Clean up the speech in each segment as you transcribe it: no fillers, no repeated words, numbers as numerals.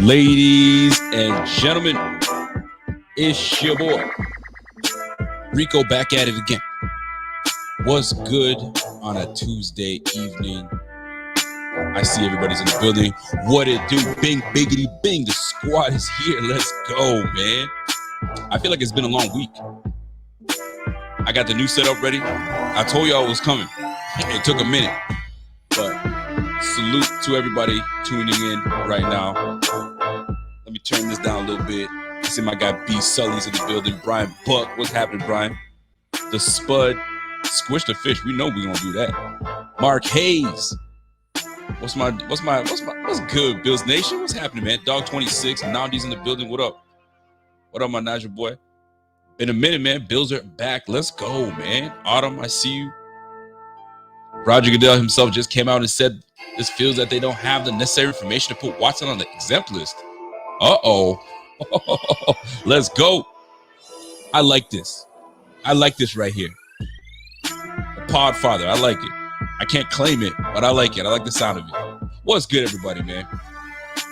Ladies and gentlemen, it's your boy, Rico, back at it again. What's good on a Tuesday evening? I see everybody's in the building. What it do? Bing, biggity, bing. The squad is here. Let's go, man. I feel like it's been a long week. I got the new setup ready. I told y'all it was coming. It took a minute, but salute to everybody tuning in right now. Let me turn this down a little bit. I see my guy B Sully's in the building. Brian Buck, what's happening, Brian? The Spud, Squish the Fish. We know we're gonna do that. Mark Hayes. What's good, Bills Nation? What's happening, man? Dog 26, Nandi's in the building. What up? What up, my Niger boy? Been a minute, man. Bills are back. Let's go, man. Autumn, I see you. Roger Goodell himself just came out and said this feels that they don't have the necessary information to put Watson on the exempt list. Uh-oh. Let's go. I like this. I like this right here. The Podfather. I like it. I can't claim it, but I like it. I like the sound of it. What's good, everybody, man?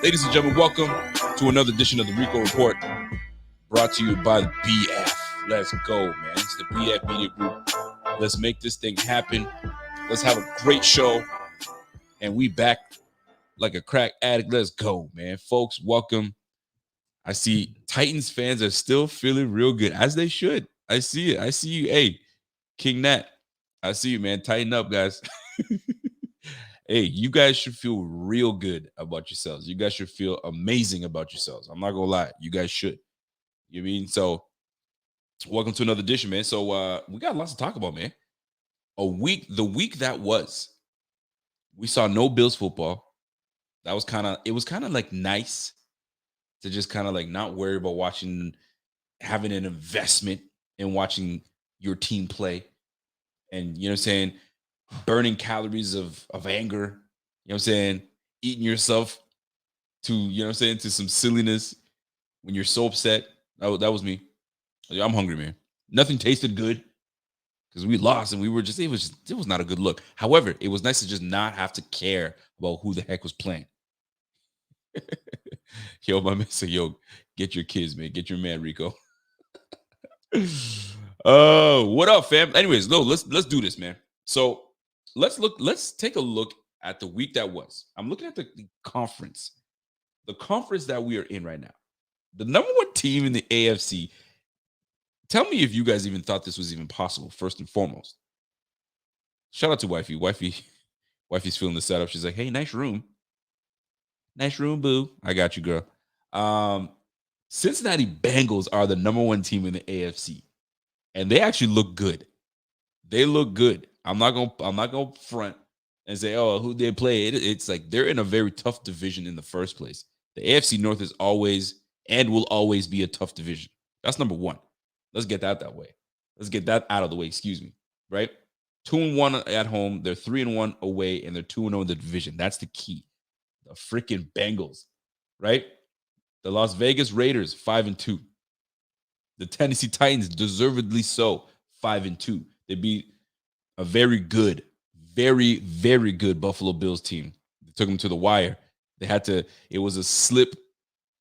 Ladies and gentlemen, welcome to another edition of the Rico Report, brought to you by the BF. Let's go, man. It's the BF Media Group. Let's make this thing happen. Let's have a great show. And we back like a crack addict. Let's go, man. Folks, welcome. I see Titans fans are still feeling real good, as they should. I see it. I see you. Hey, King Nat. I see you, man. Tighten up, guys. Hey, you guys should feel real good about yourselves. You guys should feel amazing about yourselves. I'm not going to lie. You guys should. You know what I mean? So, welcome to another edition, man. So, we got lots to talk about, man. The week that was, we saw no Bills football. That was it was kind of like nice to just kind of like not worry about having an investment in watching your team play. And, you know what I'm saying, burning calories of anger, you know what I'm saying, eating yourself to, you know what I'm saying, to some silliness when you're so upset. That was me. I'm hungry, man. Nothing tasted good because we lost and it was not a good look. However, it was nice to just not have to care about who the heck was playing. Yo, my man said, yo, get your kids, man. Get your man, Rico. What up, fam? Anyways, no, let's do this, man. So let's take a look at the week that was. I'm looking at the conference that we are in right now. The number one team in the AFC. Tell me if you guys even thought this was even possible, first and foremost. Shout out to Wifey. Wifey's feeling the setup. She's like, hey, nice room. Nice room, boo. I got you, girl. Cincinnati Bengals are the number one team in the AFC. And they actually look good. They look good. I'm not gonna front and say, oh, who they play. It's like they're in a very tough division in the first place. The AFC North is always and will always be a tough division. That's number one. Let's get that way. Let's get that out of the way. Excuse me. Right? 2-1 at home. They're 3-1 away, and they're 2-0 in the division. That's the key. The freaking Bengals, right? The Las Vegas Raiders, 5-2. The Tennessee Titans, deservedly so, 5-2. They beat a very, very good Buffalo Bills team. They took them to the wire. It was a slip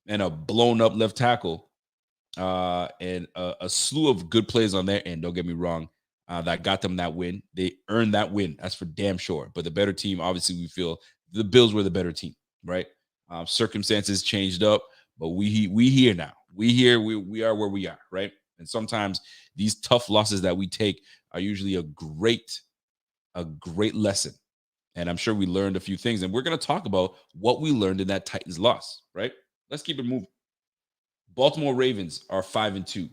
and a blown up left tackle. And a slew of good plays on their end, don't get me wrong, that got them that win. They earned that win. That's for damn sure. But the better team, obviously, we feel the Bills were the better team, right? Circumstances changed up, but we here now. We are where we are, right? And sometimes these tough losses that we take are usually a great lesson. And I'm sure we learned a few things. And we're going to talk about what we learned in that Titans loss, right? Let's keep it moving. Baltimore Ravens are 5-2.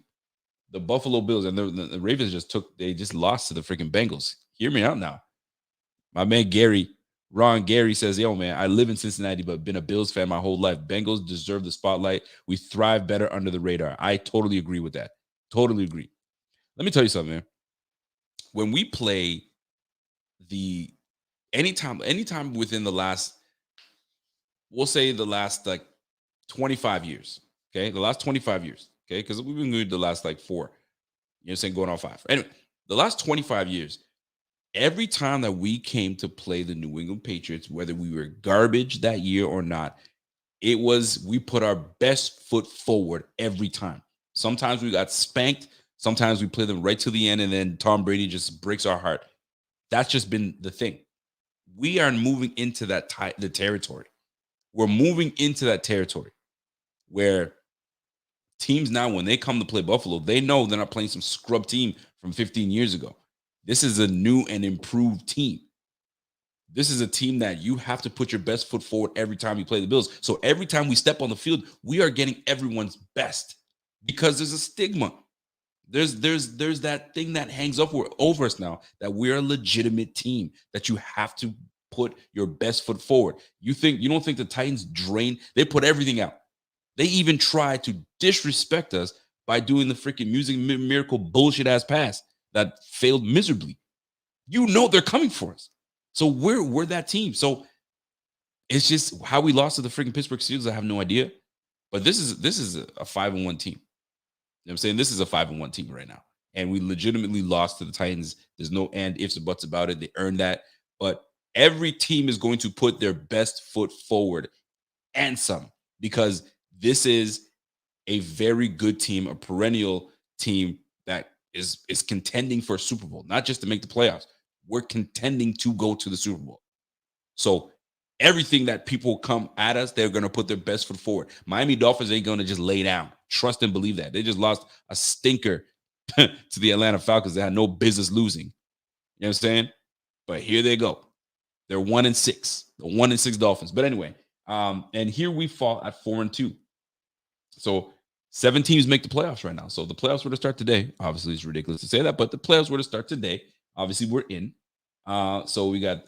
The Buffalo Bills and the Ravens just lost to the freaking Bengals. Hear me out now. My man Ron Gary says, yo, man, I live in Cincinnati, but been a Bills fan my whole life. Bengals deserve the spotlight. We thrive better under the radar. I totally agree with that. Totally agree. Let me tell you something, man. When we play anytime within the last, we'll say the last like 25 years, okay? The last 25 years, okay? Because we've been good the last like 4, you know what I'm saying, going on 5. Anyway, the last 25 years, every time that we came to play the New England Patriots, whether we were garbage that year or not, We put our best foot forward every time. Sometimes we got spanked. Sometimes we play them right to the end, and then Tom Brady just breaks our heart. That's just been the thing. We are moving into the territory. We're moving into that territory where teams now, when they come to play Buffalo, they know they're not playing some scrub team from 15 years ago. This is a new and improved team. This is a team that you have to put your best foot forward every time you play the Bills. So every time we step on the field, we are getting everyone's best because there's a stigma. There's that thing that hangs over us now that we're a legitimate team, that you have to put your best foot forward. You don't think the Titans they put everything out. They even try to disrespect us by doing the freaking music miracle bullshit ass pass that failed miserably. You know they're coming for us. So we're that team. So it's just how we lost to the freaking Pittsburgh Steelers. I have no idea. But this is a 5-1 team. You know what I'm saying? This is a 5-1 team right now. And we legitimately lost to the Titans. There's no and ifs or buts about it. They earned that. But every team is going to put their best foot forward and some, because this is a very good team, a perennial team that is contending for a Super Bowl, not just to make the playoffs. We're contending to go to the Super Bowl. So everything that people come at us, they're going to put their best foot forward. Miami Dolphins ain't going to just lay down. Trust and believe that. They just lost a stinker to the Atlanta Falcons. They had no business losing. You know what I'm saying? But here they go. They're 1-6. The 1-6 Dolphins. But anyway, and here we fall at 4-2. So 7 teams make the playoffs right now. So the playoffs were to start today. Obviously, it's ridiculous to say that, but the playoffs were to start today. Obviously, we're in. So we got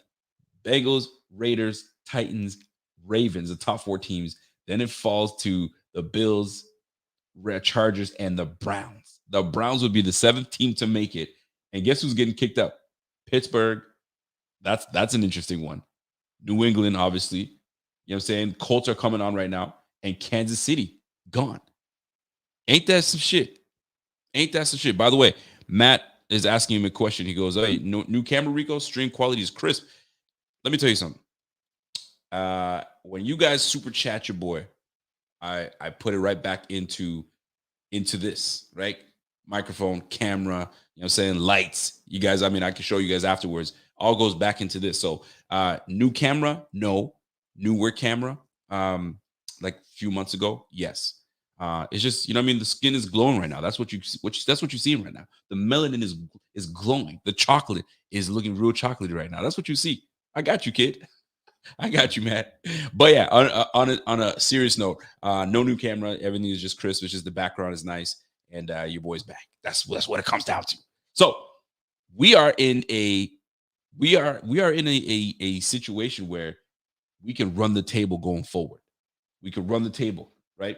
Bengals, Raiders, Titans, Ravens, the top 4 teams. Then it falls to the Bills, Chargers, and the Browns. The Browns would be the 7th team to make it. And guess who's getting kicked out? Pittsburgh. That's an interesting one. New England, obviously. You know what I'm saying? Colts are coming on right now. And Kansas City, gone. Ain't that some shit? Ain't that some shit? By the way, Matt is asking him a question. He goes, hey, new camera, Rico, stream quality is crisp. Let me tell you something. When you guys super chat your boy, I put it right back into this, right? Microphone, camera, you know what I'm saying? Lights. You guys, I can show you guys afterwards. All goes back into this. So new camera, no. Newer camera, like a few months ago, yes. It's just, the skin is glowing right now. That's what you see right now. The melanin is glowing. The chocolate is looking real chocolatey right now. That's what you see. I got you, kid. I got you, Matt. But yeah, on a serious note, no new camera. Everything is just crisp. It's just the background is nice, and your boy's back. That's what it comes down to. So we are in a situation where we can run the table going forward. We can run the table, right?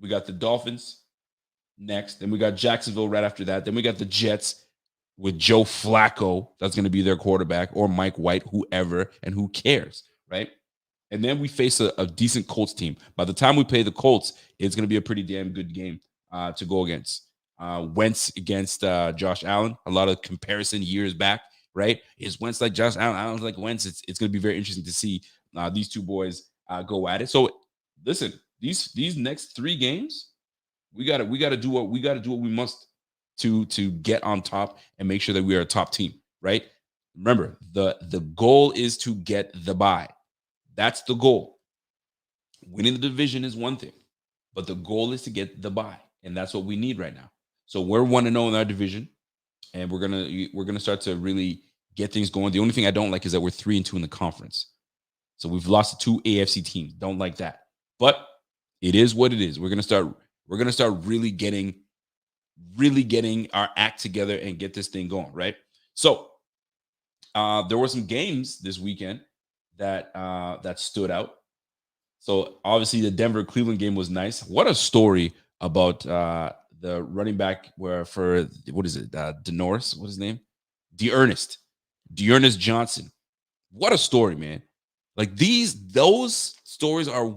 We got the Dolphins next. Then we got Jacksonville right after that. Then we got the Jets with Joe Flacco. That's going to be their quarterback, or Mike White, whoever, and who cares, right? And then we face a decent Colts team. By the time we play the Colts, it's going to be a pretty damn good game to go against. Wentz against Josh Allen. A lot of comparison years back, right? Is Wentz like Josh Allen? Allen's like Wentz. It's going to be very interesting to see these two boys go at it. So listen, these next 3 games, we gotta do what we must to get on top and make sure that we are a top team, right? Remember, the goal is to get the bye. That's the goal. Winning the division is one thing, but the goal is to get the bye, and that's what we need right now. So we're 1-0 in our division, and we're gonna start to really get things going. The only thing I don't like is that we're 3-2 in the conference. So we've lost to 2 AFC teams. Don't like that. But it is what it is. We're gonna start really getting our act together and get this thing going, right? So there were some games this weekend that stood out. So obviously the Denver-Cleveland game was nice. What a story about the running back for what is it? Denoris, what's his name? D'Ernest Johnson. What a story, man. Like those stories are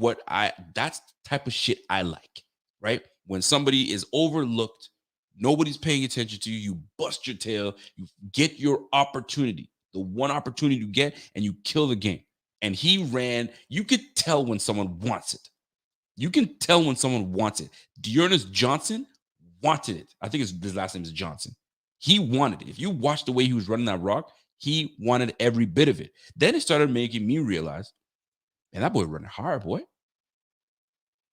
that's the type of shit I like, right? When somebody is overlooked, nobody's paying attention to you, you bust your tail, you get your opportunity, the one opportunity you get, and you kill the game. And he ran, you could tell when someone wants it. You can tell when someone wants it. Dearness Johnson wanted it. I think his last name is Johnson. He wanted it. If you watch the way he was running that rock, he wanted every bit of it. Then it started making me realize, man, that boy running hard, boy.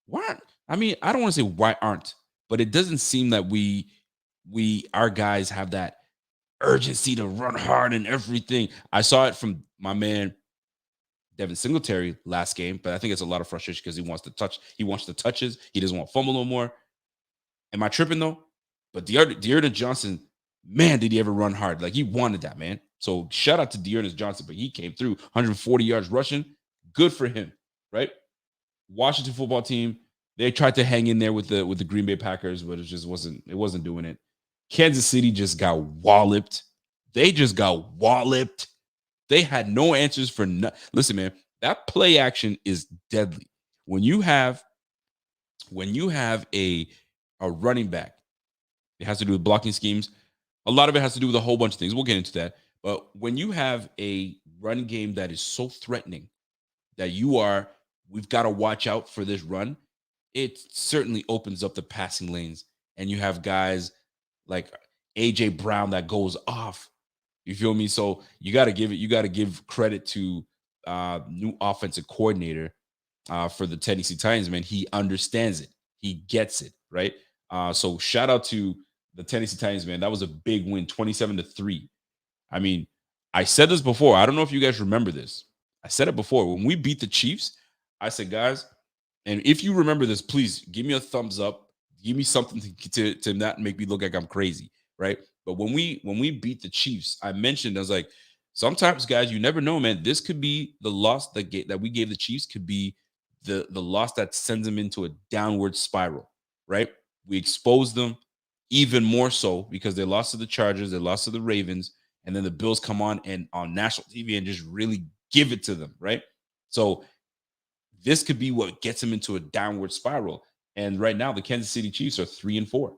Why aren't, I mean, I don't want to say why aren't, but it doesn't seem that our guys have that urgency to run hard and everything. I saw it from my man Devin Singletary last game, but I think it's a lot of frustration because he wants the touches. He doesn't want to fumble no more. Am I tripping though? But Dearden Johnson, man, did he ever run hard? Like he wanted that, man. So shout out to Dearden Johnson, but he came through 140 yards rushing. Good for him, right? Washington football team, they tried to hang in there with the Green Bay Packers, but it wasn't doing it. Kansas City just got walloped. They just got walloped. They had no answers for listen, man, that play action is deadly. When you have a running back, it has to do with blocking schemes. A lot of it has to do with a whole bunch of things. We'll get into that. But when you have a run game that is so threatening that we've got to watch out for this run, it certainly opens up the passing lanes. And you have guys like AJ Brown that goes off. You feel me? So you got to give credit to new offensive coordinator for the Tennessee Titans, man. He understands it. He gets it, right? So shout out to the Tennessee Titans, man. That was a big win, 27-3. I mean, I said this before. I don't know if you guys remember this. I said it before. When we beat the Chiefs, I said, guys, and if you remember this, please give me a thumbs up. Give me something to not make me look like I'm crazy, right? But when we beat the Chiefs, I was like, sometimes, guys, you never know, man. This could be the loss that we gave the Chiefs could be the loss that sends them into a downward spiral, right? We exposed them even more so because they lost to the Chargers, they lost to the Ravens, and then the Bills come on national TV and just really give it to them, right? So this could be what gets them into a downward spiral. And right now, the Kansas City Chiefs are 3-4.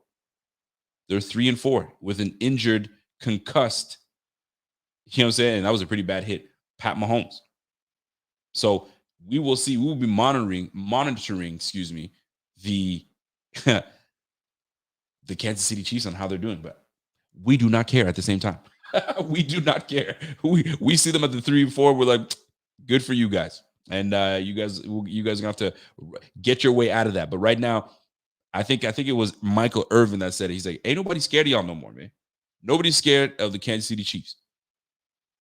They're 3-4 with an injured, concussed, you know what I'm saying? And that was a pretty bad hit, Pat Mahomes. So we will see. We will be monitoring, the the Kansas City Chiefs on how they're doing. But we do not care at the same time. We do not care. We see them at the 3-4. We're like, good for you guys. And you guys are gonna have to get your way out of that. But right now, I think it was Michael Irvin that said it. He's like, ain't nobody scared of y'all no more, man. Nobody's scared of the Kansas City Chiefs.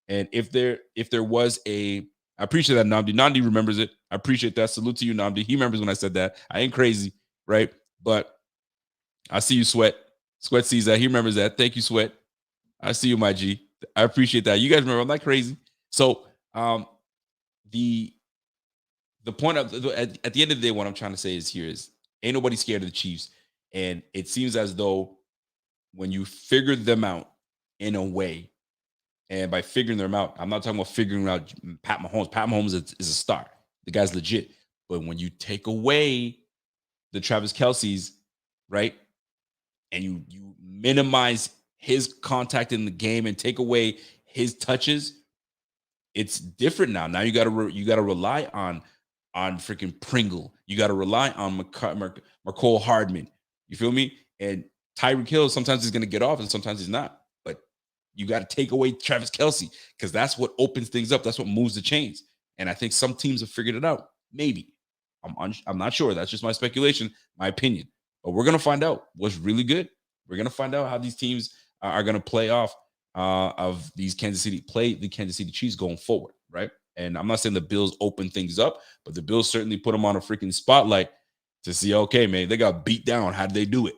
And if there was I appreciate that, Namdi. Namdi remembers it. I appreciate that. Salute to you, Namdi. He remembers when I said that. I ain't crazy, right? But I see you, Sweat. Sweat sees that. He remembers that. Thank you, Sweat. I see you, my G. I appreciate that. You guys remember, I'm not crazy. So the point at the end of the day, what I'm trying to say is ain't nobody scared of the Chiefs. And it seems as though when you figure them out in a way, and by figuring them out, I'm not talking about figuring out Pat Mahomes. Pat Mahomes is a star. The guy's legit. But when you take away the Travis Kelce's, right, and you minimize his contact in the game and take away his touches, it's different now. Now you got to rely on freaking Pringle. You got to rely on McCole Hardman. You feel me? And Tyreek Hill, sometimes he's going to get off and sometimes he's not. But you got to take away Travis Kelce because that's what opens things up. That's what moves the chains. And I think some teams have figured it out. Maybe. I'm not sure. That's just my speculation, my opinion. But we're going to find out what's really good. We're going to find out how these teams are going to play off of the Kansas City Chiefs going forward, right? And I'm not saying the Bills open things up, but the Bills certainly put them on a freaking spotlight to see, okay, man, they got beat down. How did they do it?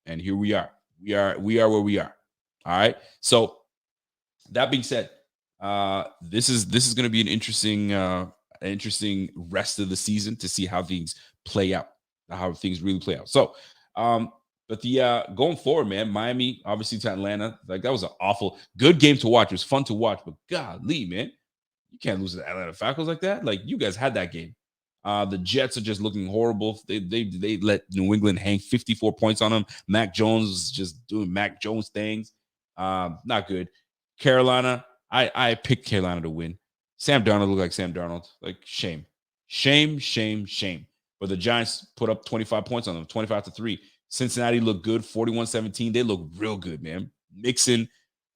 And here we are. We are where we are. All right. So that being said, this is going to be an interesting rest of the season to see how things play out, how things really play out. So, but going forward, man, Miami obviously to Atlanta, like that was an awful good game to watch. It was fun to watch, but golly, man, you can't lose to the Atlanta Falcons like that. Like you guys had that game. The Jets are just looking horrible. They let New England hang 54 points on them. Mac Jones was just doing Mac Jones things. Not good. Carolina, I picked Carolina to win. Sam Darnold looked like Sam Darnold. Like shame. But the Giants put up 25 points on them, 25-3. Cincinnati looked good, 41-17. They look real good, man. Mixon,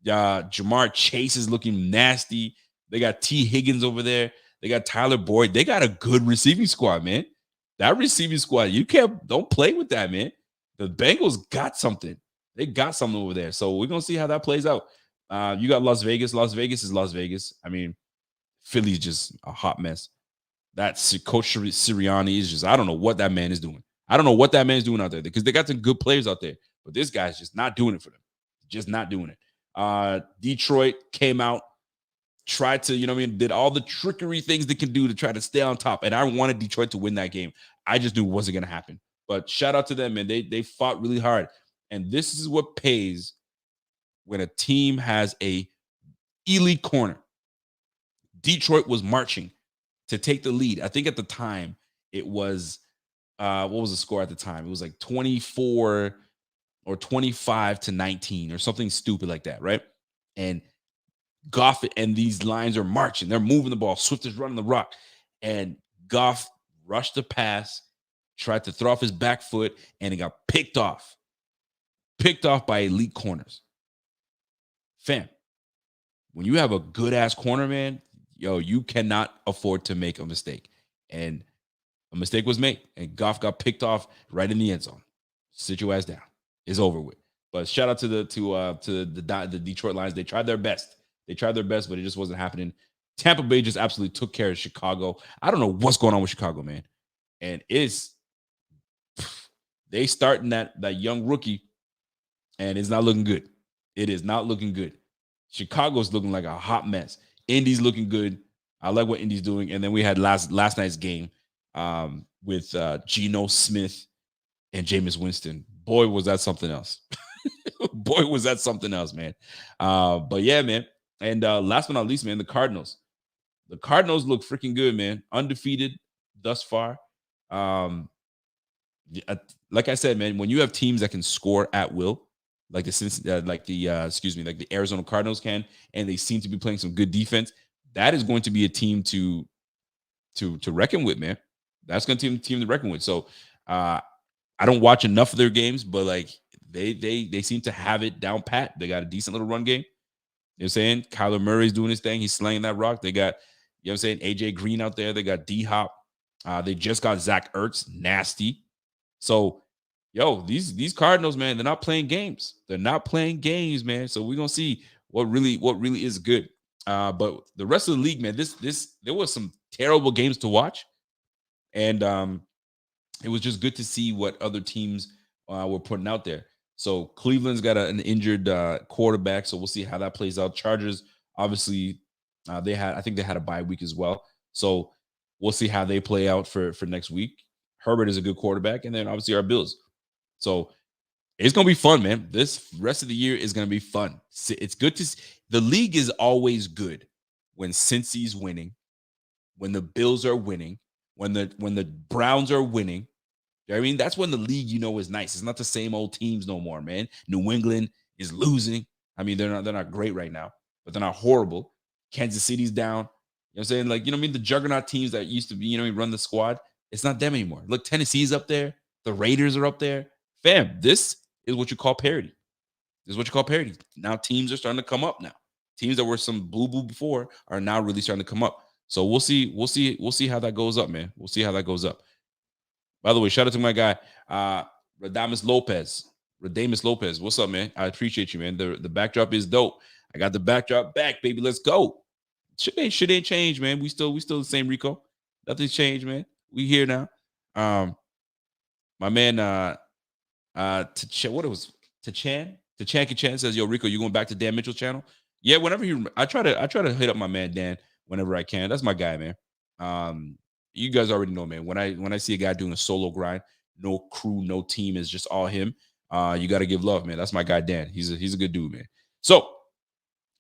Jamar Chase is looking nasty. They got T. Higgins over there. They got Tyler Boyd. They got a good receiving squad, man. That receiving squad, don't play with that, man. The Bengals got something. They got something over there. So we're going to see how that plays out. You got Las Vegas. Las Vegas is Las Vegas. I mean, Philly's just a hot mess. That Coach Sirianni is just, I don't know what that man is doing. I don't know what that man's doing out there because they got some good players out there. But this guy's just not doing it for them. Just not doing it. Detroit came out, tried to, did all the trickery things they can do to try to stay on top. And I wanted Detroit to win that game. I just knew it wasn't going to happen. But shout out to them, man. They fought really hard. And this is what pays when a team has a elite corner. Detroit was marching to take the lead. I think at the time it was, what was the score at the time? It was like 24 or 25-19 or something stupid like that, right? And Goff and these lines are marching. They're moving the ball. Swift is running the rock. And Goff rushed the pass, tried to throw off his back foot, and it got picked off. Picked off by elite corners. Fam, when you have a good-ass corner, man, you cannot afford to make a mistake. And a mistake was made, and Goff got picked off right in the end zone. Sit your ass down. It's over with. But shout out to the Detroit Lions. They tried their best. But it just wasn't happening. Tampa Bay just absolutely took care of Chicago. I don't know what's going on with Chicago, man. And they starting that young rookie, and it's not looking good. It is not looking good. Chicago's looking like a hot mess. Indy's looking good. I like what Indy's doing. And then we had last night's game with Geno Smith and Jameis Winston. Boy, was that something else. Boy, was that something else, man. But yeah, man. And last but not least, man, the Cardinals. The Cardinals look freaking good, man. Undefeated thus far. Like I said, man, when you have teams that can score at will, like the Arizona Cardinals can, and they seem to be playing some good defense, that is going to be a team to reckon with, man. That's going to be a team to reckon with. So I don't watch enough of their games, but like they seem to have it down pat. They got a decent little run game. You know what I'm saying? Kyler Murray's doing his thing. He's slaying that rock. They got, you know what I'm saying, AJ Green out there. They got D-Hop. They just got Zach Ertz. Nasty. So, these Cardinals, man, they're not playing games. They're not playing games, man. So we're going to see what really is good. But the rest of the league, man, there was some terrible games to watch. And it was just good to see what other teams were putting out there. So Cleveland's got an injured quarterback, so we'll see how that plays out. Chargers, obviously, I think they had a bye week as well. So we'll see how they play out for next week. Herbert is a good quarterback, and then obviously our Bills. So it's going to be fun, man. This rest of the year is going to be fun. It's good to see. The league is always good when Cincy's winning, when the Bills are winning, when the Browns are winning. You know what I mean? That's when the league, is nice. It's not the same old teams no more, man. New England is losing. I mean, they're not great right now, but they're not horrible. Kansas City's down. You know what I'm saying? Like, the juggernaut teams that used to be, run the squad, it's not them anymore. Look, Tennessee's up there. The Raiders are up there. Fam, this is what you call parity. Now teams are starting to come up now. Teams that were some boo-boo before are now really starting to come up. So we'll see how that goes up, man. We'll see how that goes up. By the way, shout out to my guy, Radamus Lopez. What's up, man? I appreciate you, man. The backdrop is dope. I got the backdrop back, baby. Let's go. Shit ain't changed, man. We still the same Rico. Nothing's changed, man. We here now. My man, Tachan says, "Yo, Rico, you going back to Dan Mitchell's channel?" Yeah, whenever I try to hit up my man Dan whenever I can. That's my guy, man. You guys already know, man. When I see a guy doing a solo grind, no crew, no team, is just all him. You got to give love, man. That's my guy, Dan. He's a good dude, man. So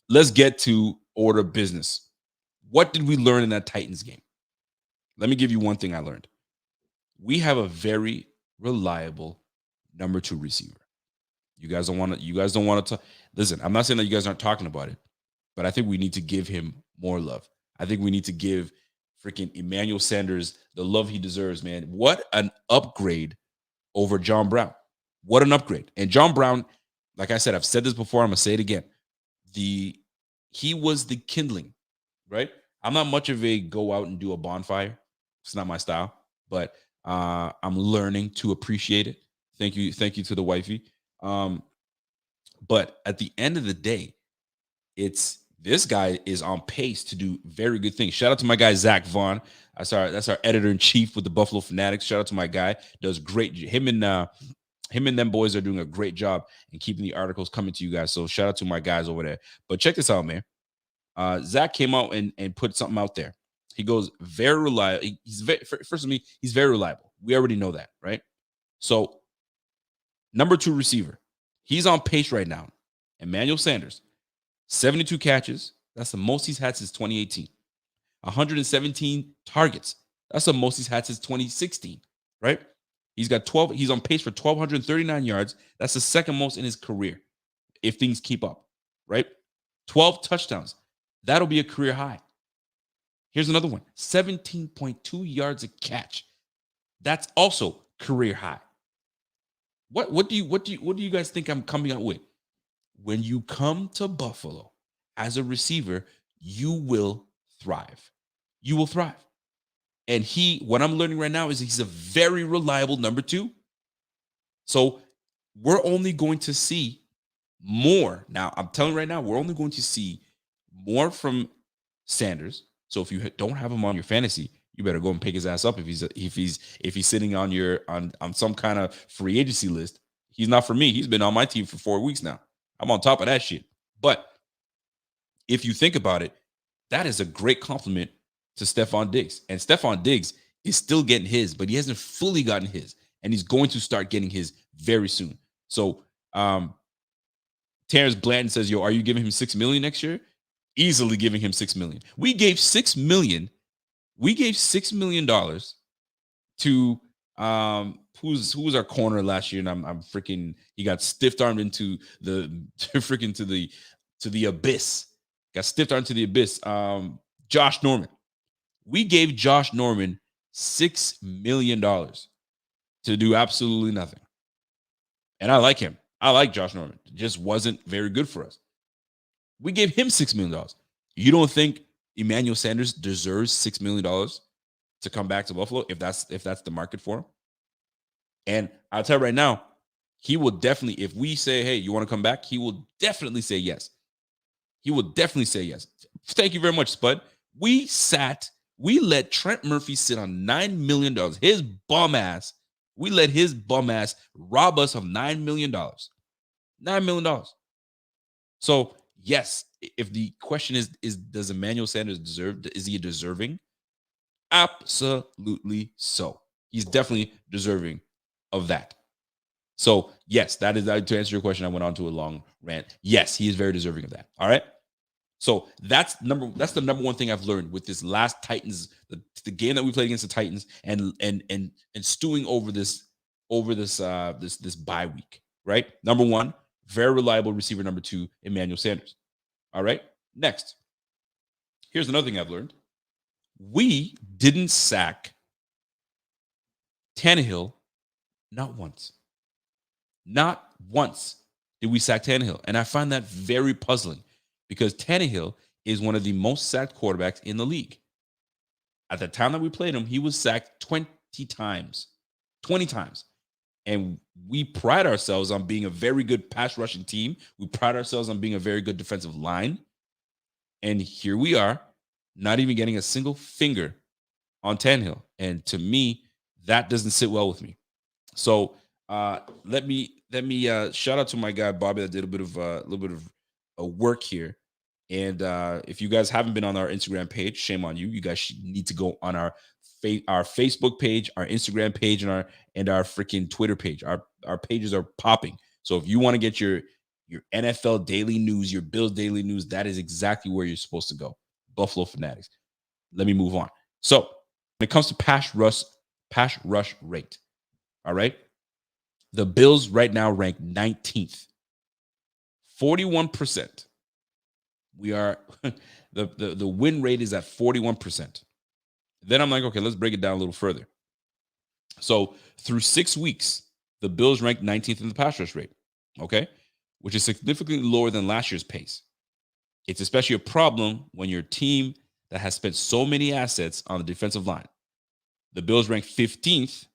let's get to order business. What did we learn in that Titans game? Let me give you one thing I learned. We have a very reliable number 2 receiver. You guys don't want to listen. I'm not saying that you guys aren't talking about it, but I think we need to give him more love. I think we need to give freaking Emmanuel Sanders the love he deserves, man. What an upgrade over John Brown. What an upgrade. And John Brown, like I said, I've said this before, I'm going to say it again. He was the kindling, right? I'm not much of a go out and do a bonfire. It's not my style, but I'm learning to appreciate it. Thank you to the wifey. But at the end of the day, this guy is on pace to do very good things. Shout out to my guy Zach Vaughn. That's our editor-in-chief with the Buffalo Fanatics. Shout out to my guy. Does great. Him and them boys are doing a great job in keeping the articles coming to you guys. So shout out to my guys over there. But check this out, man. Zach came out and put something out there. He goes, very reliable. First of me, he's very reliable. We already know that, right? So number 2 receiver, he's on pace right now. Emmanuel Sanders, 72 catches. That's the most he's had since 2018. 117 targets. That's the most he's had since 2016, right? He's got 12. He's on pace for 1,239 yards. That's the second most in his career, if things keep up, right? 12 touchdowns. That'll be a career high. Here's another one. 17.2 yards a catch. That's also career high. What do you guys think I'm coming out with? When you come to Buffalo as a receiver, you will thrive. You will thrive. And what I'm learning right now is he's a very reliable number 2. So we're only going to see more. Now, I'm telling you right now, we're only going to see more from Sanders. So if you don't have him on your fantasy, you better go and pick his ass up if he's sitting on some kind of free agency list. He's not for me. He's been on my team for 4 weeks now. I'm on top of that shit. But if you think about it, that is a great compliment to Stephon Diggs. And Stephon Diggs is still getting his, but he hasn't fully gotten his. And he's going to start getting his very soon. So Terrence Blanton says, yo, are you giving him $6 million next year? Easily giving him $6 million. We gave $6 million to who was our corner last year, and I'm freaking, he got stiff armed into the freaking to the abyss. Got stiff armed to the abyss. Josh Norman. We gave Josh Norman $6 million to do absolutely nothing. And I like him. I like Josh Norman. It just wasn't very good for us. We gave him $6 million. You don't think Emmanuel Sanders deserves $6 million to come back to Buffalo if that's the market for him? And I'll tell you right now, he will definitely, if we say, hey, you want to come back? He will definitely say yes. He will definitely say yes. Thank you very much, Spud. We let Trent Murphy sit on $9 million. His bum ass. We let his bum ass rob us of $9 million. $9 million. So, yes, if the question is does Emmanuel Sanders deserve, is he deserving? Absolutely so. He's definitely deserving of that. So, yes, that is to answer your question. I went on to a long rant. Yes, he is very deserving of that. All right. So that's the number one thing I've learned with this last Titans, the game that we played against the Titans, and stewing over this bye week. Right. Number 1, very reliable receiver. Number 2, Emmanuel Sanders. All right. Next, here's another thing I've learned. We didn't sack Tannehill not once. Not once did we sack Tannehill. And I find that very puzzling because Tannehill is one of the most sacked quarterbacks in the league. At the time that we played him, he was sacked 20 times. 20 times. And we pride ourselves on being a very good pass rushing team. We pride ourselves on being a very good defensive line. And here we are, not even getting a single finger on Tannehill. And to me, that doesn't sit well with me. So let me shout out to my guy Bobby that did a little bit of work here. And if you guys haven't been on our Instagram page, shame on you. You guys need to go on our Facebook page, our Instagram page, and our freaking Twitter page. Our pages are popping. So if you want to get your NFL daily news, your Bills daily news, that is exactly where you're supposed to go. Buffalo Fanatics. Let me move on. So when it comes to pass rush rate, all right, the Bills right now rank 19th, 41%. We are the win rate is at 41%. Then I'm like, okay, let's break it down a little further. So through 6 weeks, the Bills ranked 19th in the pass rush rate, okay, which is significantly lower than last year's pace. It's especially a problem when your team that has spent so many assets on the defensive line. The Bills ranked 15th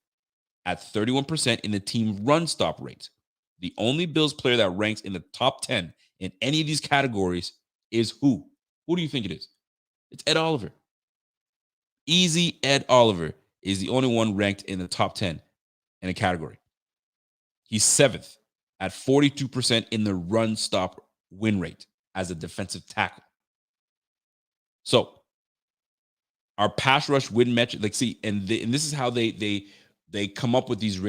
at 31% in the team run stop rate. The only Bills player that ranks in the top 10 in any of these categories is who? Who do you think it is? It's Ed Oliver. Easy Ed Oliver is the only one ranked in the top 10 in a category. He's 7th at 42% in the run stop win rate as a defensive tackle. So our pass rush win metric, like, see, and this is how they come up with these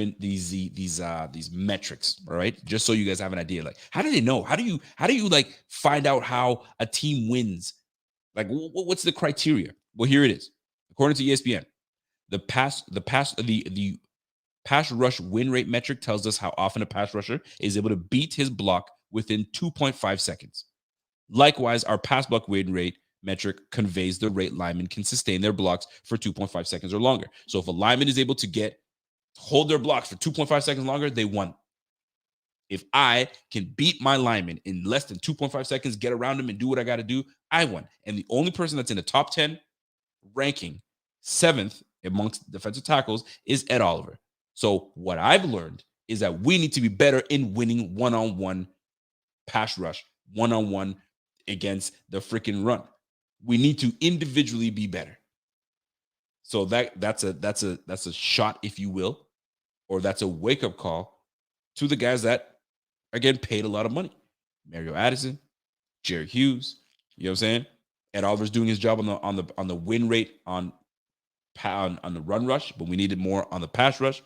metrics, all right? Just so you guys have an idea. Like, how do they know? How do you like find out how a team wins? Like, what's the criteria? Well, here it is. According to ESPN, the pass rush win rate metric tells us how often a pass rusher is able to beat his block within 2.5 seconds. Likewise, our pass block win rate metric conveys the rate linemen can sustain their blocks for 2.5 seconds or longer. So if a lineman is able to hold their blocks for 2.5 seconds longer, they won. If I can beat my lineman in less than 2.5 seconds, get around him and do what I got to do, I won. And the only person that's in the top 10 ranking, 7th amongst defensive tackles, is Ed Oliver. So what I've learned is that we need to be better in winning one-on-one pass rush, one-on-one against the freaking run. We need to individually be better. So that's a shot, if you will, or that's a wake-up call to the guys that are getting paid a lot of money. Mario Addison, Jerry Hughes, you know what I'm saying? Ed Oliver's doing his job on the win rate on the run rush, but we needed more on the pass rush.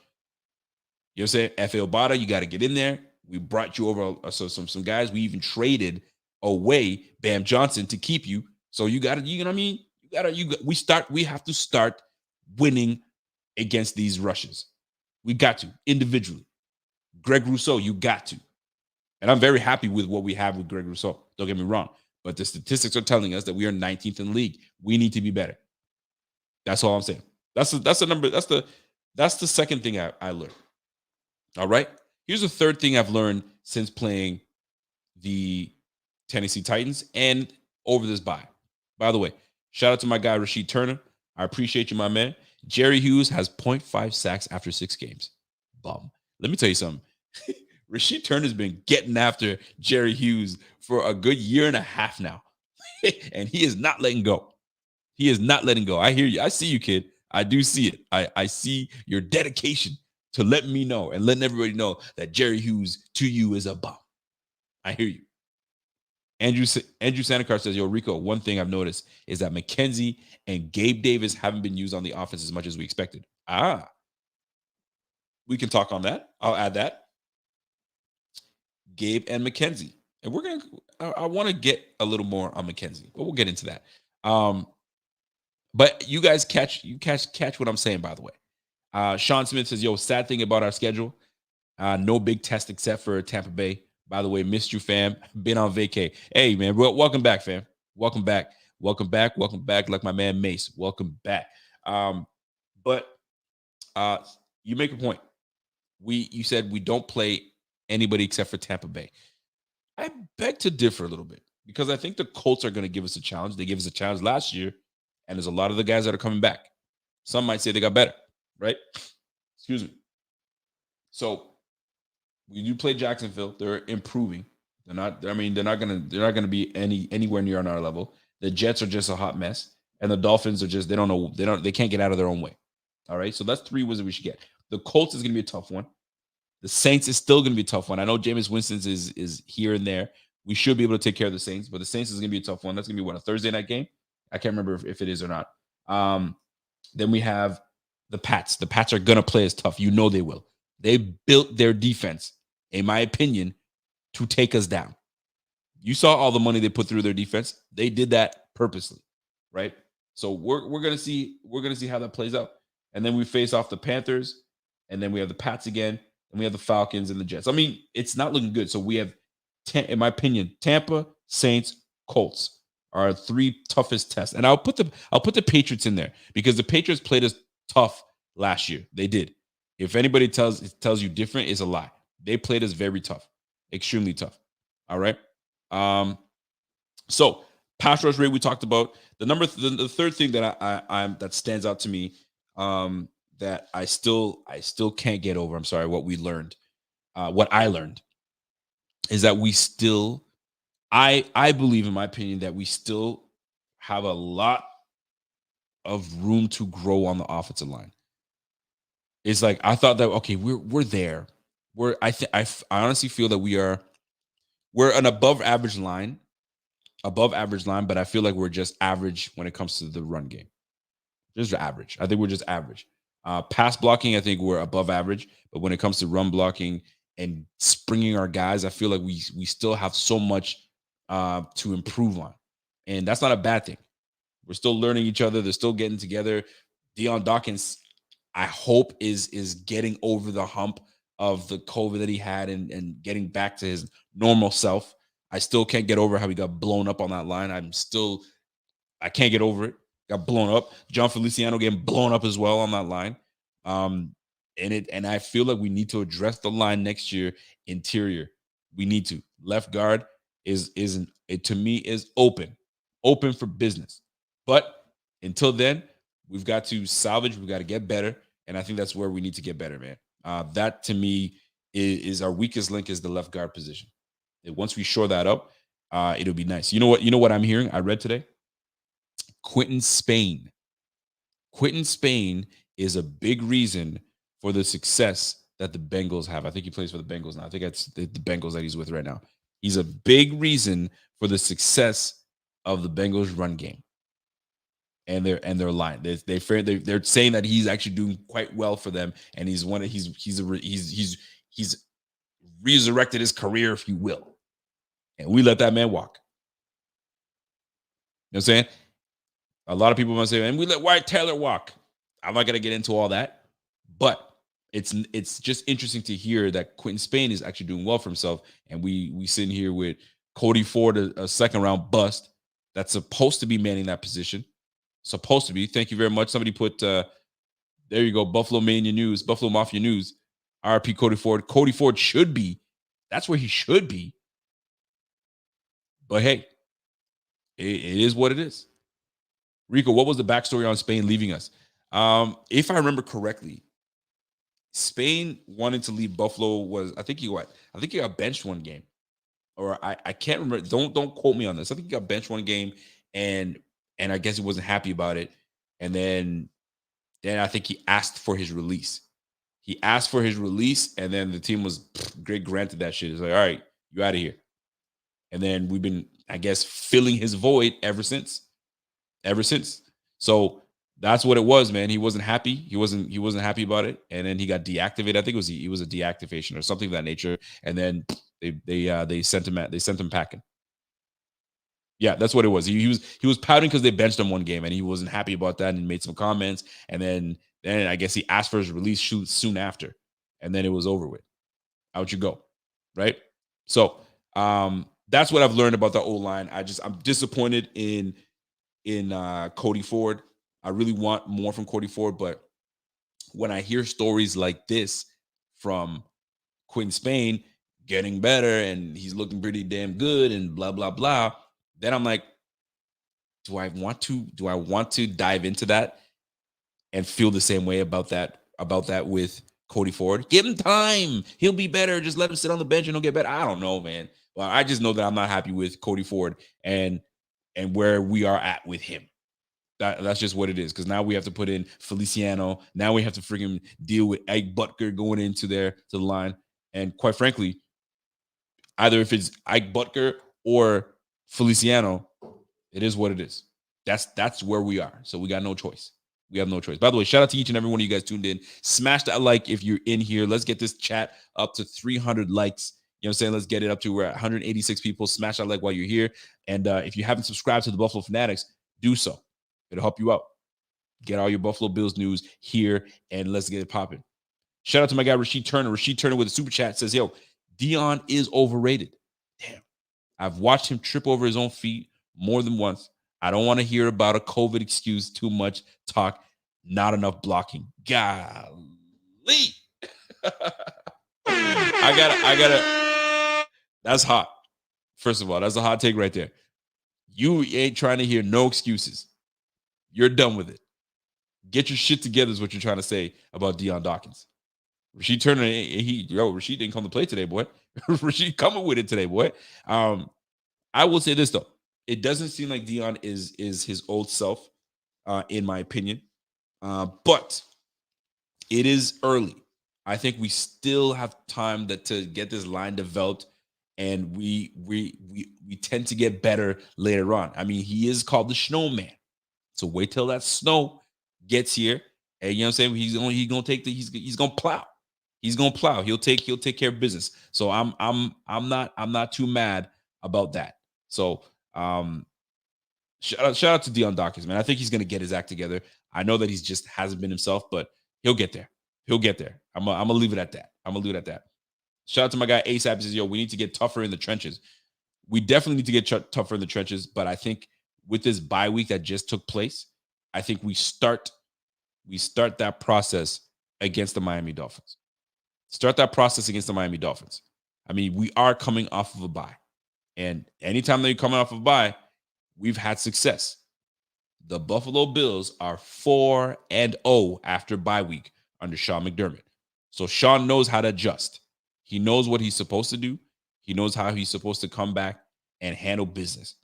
You know what I'm saying? F.A. Obata, you got to get in there. We brought you over some guys. We even traded away Bam Johnson to keep you. So you got to, you know what I mean? We have to start winning against these rushes. We got to individually. Greg Rousseau, you got to. And I'm very happy with what we have with Greg Rousseau. Don't get me wrong. But the statistics are telling us that we are 19th in the league. We need to be better. That's all I'm saying. That's the number. That's the second thing I learned. All right. Here's the third thing I've learned since playing the Tennessee Titans and over this bye. By the way, shout out to my guy Rashid Turner. I appreciate you, my man. Jerry Hughes has 0.5 sacks after 6 games. Bum. Let me tell you something. Rashid Turner's been getting after Jerry Hughes for a good year and a half now. And he is not letting go. He is not letting go. I hear you. I see you, kid. I do see it. I see your dedication to letting me know and letting everybody know that Jerry Hughes to you is a bum. I hear you. Andrew Sandacar says, yo, Rico, one thing I've noticed is that McKenzie and Gabe Davis haven't been used on the offense as much as we expected. We can talk on that. I'll add that. Gabe and McKenzie. And I want to get a little more on McKenzie, but we'll get into that. But you guys catch what I'm saying, by the way. Sean Smith says, yo, sad thing about our schedule. No big test except for Tampa Bay. By the way, missed you, fam. Been on vacay. Hey, man, welcome back, fam. Welcome back. Welcome back. Welcome back. Like my man Mace. Welcome back. But you make a point. You said we don't play anybody except for Tampa Bay. I beg to differ a little bit because I think the Colts are going to give us a challenge. They gave us a challenge last year, and there's a lot of the guys that are coming back. Some might say they got better, right? Excuse me. So we do play Jacksonville. They're improving. They're not gonna be anywhere near on our level. The Jets are just a hot mess, and the Dolphins are just they can't get out of their own way. All right, so that's 3 wins that we should get. The Colts is gonna be a tough one. The Saints is still gonna be a tough one. I know Jameis Winston's is here and there. We should be able to take care of the Saints, but the Saints is gonna be a tough one. That's gonna be a Thursday night game. I can't remember if it is or not. Then we have the Pats. The Pats are gonna play as tough. You know they will. They built their defense, in my opinion, to take us down. You saw all the money they put through their defense. They did that purposely, right? So we're gonna see how that plays out. And then we face off the Panthers, and then we have the Pats again, and we have the Falcons and the Jets. I mean, it's not looking good. So we have, in my opinion, Tampa, Saints, Colts. our 3 toughest tests. And I'll put the Patriots in there because the Patriots played us tough last year. They did. If anybody tells you different, it's a lie. They played us very tough, extremely tough. All right. So pass rush rate we talked about. The third thing that I'm that stands out to me, that I still can't get over. I'm sorry. What I learned is that we still, I believe, in my opinion, that we still have a lot of room to grow on the offensive line. It's like I thought that okay, we're there. I honestly feel that we're an above average line, but I feel like we're just average when it comes to the run game. Just average. I think we're just average. Pass blocking, I think we're above average, but when it comes to run blocking and springing our guys, I feel like we still have so much to improve on, and that's not a bad thing. We're still learning each other. They're still getting together. Deion Dawkins, I hope, is getting over the hump of the COVID that he had and getting back to his normal self. I still can't get over how he got blown up on that line. I can't get over it. Got blown up. John Feliciano getting blown up as well on that line. And I feel like we need to address the line next year. Interior, we need to. Left guard isn't it, to me, is open for business. But until then, we've got to salvage. We've got to get better, and I think that's where we need to get better, man. That to me is our weakest link, is the left guard position. And once we shore that up, it'll be nice. You know what? You know what I'm hearing? I read today. Quentin Spain is a big reason for the success that the Bengals have. I think he plays for the Bengals now. I think that's the Bengals that he's with right now. He's a big reason for the success of the Bengals run game and their line. They're saying that he's actually doing quite well for them, and he's resurrected his career, if you will. And we let that man walk. You know what I'm saying? A lot of people want to say, and we let Wyatt Taylor walk. I'm not going to get into all that, but it's just interesting to hear that Quentin Spain is actually doing well for himself. And we sitting here with Cody Ford, a second round bust that's supposed to be manning that position. Supposed to be. Thank you very much. Somebody put, there you go, Buffalo Mania News, Buffalo Mafia News, RP Cody Ford. Cody Ford should be. That's where he should be. But hey, it is what it is. Rico, what was the backstory on Spain leaving us? If I remember correctly, Spain wanted to leave Buffalo was, I think he got benched one game. Or I can't remember. Don't quote me on this. I think he got benched one game, and I guess he wasn't happy about it. And then I think he asked for his release. And then the team was granted that shit. It's like, all right, you out of here. And then we've been, I guess, filling his void ever since. So that's what it was, man. He wasn't happy. He wasn't happy about it. And then he got deactivated. I think it was a deactivation or something of that nature. And then they sent him packing. Yeah, that's what it was. He was pouting because they benched him one game, and he wasn't happy about that, and made some comments. And then I guess he asked for his release soon after, and then it was over with. Out you go, right? So that's what I've learned about the O-line. I'm disappointed in Cody Ford. I really want more from Cody Ford, but when I hear stories like this from Quentin Spain getting better and he's looking pretty damn good and blah blah blah, then I'm like, do I want to dive into that and feel the same way about that with Cody Ford? Give him time. He'll be better. Just let him sit on the bench and he'll get better. I don't know, man. Well, I just know that I'm not happy with Cody Ford and where we are at with him. That's just what it is. Because now we have to put in Feliciano. Now we have to freaking deal with Ike Butker going into to the line. And quite frankly, either if it's Ike Butker or Feliciano, it is what it is. That's where we are. So we got no choice. We have no choice. By the way, shout out to each and every one of you guys tuned in. Smash that like if you're in here. Let's get this chat up to 300 likes. You know what I'm saying? Let's get it up to, we're at 186 people. Smash that like while you're here. And if you haven't subscribed to the Buffalo Fanatics, do so. It'll help you out. Get all your Buffalo Bills news here, and let's get it popping. Shout out to my guy, Rasheed Turner. Rasheed Turner with a super chat says, yo, Deion is overrated. Damn. I've watched him trip over his own feet more than once. I don't want to hear about a COVID excuse, too much talk, not enough blocking. Golly. I gotta. That's hot. First of all, that's a hot take right there. You ain't trying to hear no excuses. You're done with it. Get your shit together is what you're trying to say about Deion Dawkins. Rashid Turner, Rashid didn't come to play today, boy. Rashid coming with it today, boy. I will say this though. It doesn't seem like Deion is his old self, in my opinion. But it is early. I think we still have time to get this line developed, and we tend to get better later on. I mean, he is called the snowman. So wait till that snow gets here. And you know what I'm saying? He's gonna plow. He's gonna plow. He'll take care of business. So I'm not too mad about that. So shout out to Deion Dawkins, man. I think he's gonna get his act together. I know that he's just hasn't been himself, but he'll get there. He'll get there. I'm gonna leave it at that. Shout out to my guy ASAP. He says, yo, we need to get tougher in the trenches. We definitely need to get tougher in the trenches, but I think with this bye week that just took place, I think we start that process against the Miami Dolphins. Start that process against the Miami Dolphins. I mean, we are coming off of a bye. And anytime that you're coming off of a bye, we've had success. The Buffalo Bills are 4-0 after bye week under Sean McDermott. So Sean knows how to adjust. He knows what he's supposed to do. He knows how he's supposed to come back and handle business.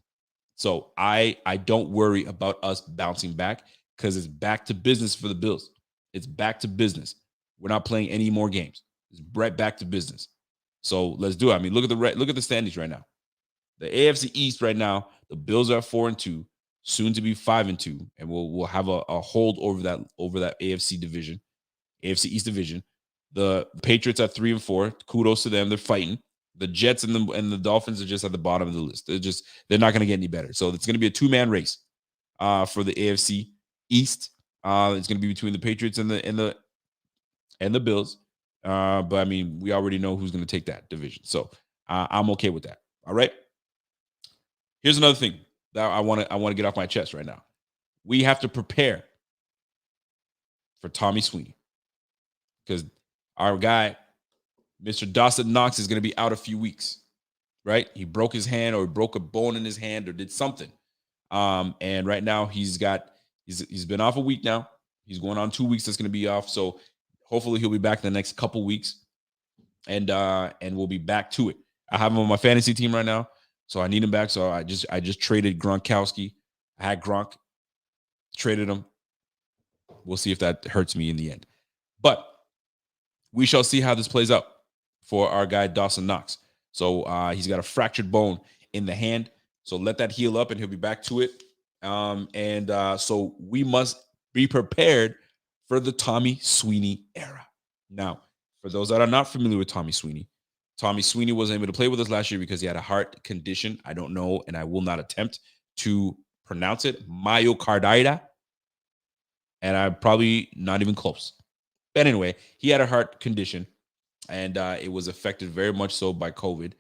So I don't worry about us bouncing back because it's back to business for the Bills. It's back to business. We're not playing any more games. It's right back to business. So let's do it. I mean, look at the standings right now. The AFC East right now, the Bills are 4-2, soon to be 5-2, and we'll have a hold over that AFC division, AFC East division. The Patriots are 3-4. Kudos to them. They're fighting. The Jets and the Dolphins are just at the bottom of the list. They're not going to get any better. So it's going to be a two-man race for the AFC East. It's going to be between the Patriots and the Bills. But I mean, we already know who's going to take that division. So I'm okay with that. All right. Here's another thing that I want to get off my chest right now. We have to prepare for Tommy Sweeney because our guy, Mr. Dawson Knox, is going to be out a few weeks, right? He broke his hand or he broke a bone in his hand or did something. And right now he's been off a week now. He's going on 2 weeks. That's going to be off. So hopefully he'll be back in the next couple weeks and we'll be back to it. I have him on my fantasy team right now. So I need him back. So I just traded Gronkowski. I had Gronk, traded him. We'll see if that hurts me in the end. But we shall see how this plays out for our guy Dawson Knox. So he's got a fractured bone in the hand. So let that heal up and he'll be back to it. So we must be prepared for the Tommy Sweeney era. Now, for those that are not familiar with Tommy Sweeney wasn't able to play with us last year because he had a heart condition. I don't know, and I will not attempt to pronounce it. Myocarditis. And I'm probably not even close. But anyway, he had a heart condition, and it was affected very much so by COVID.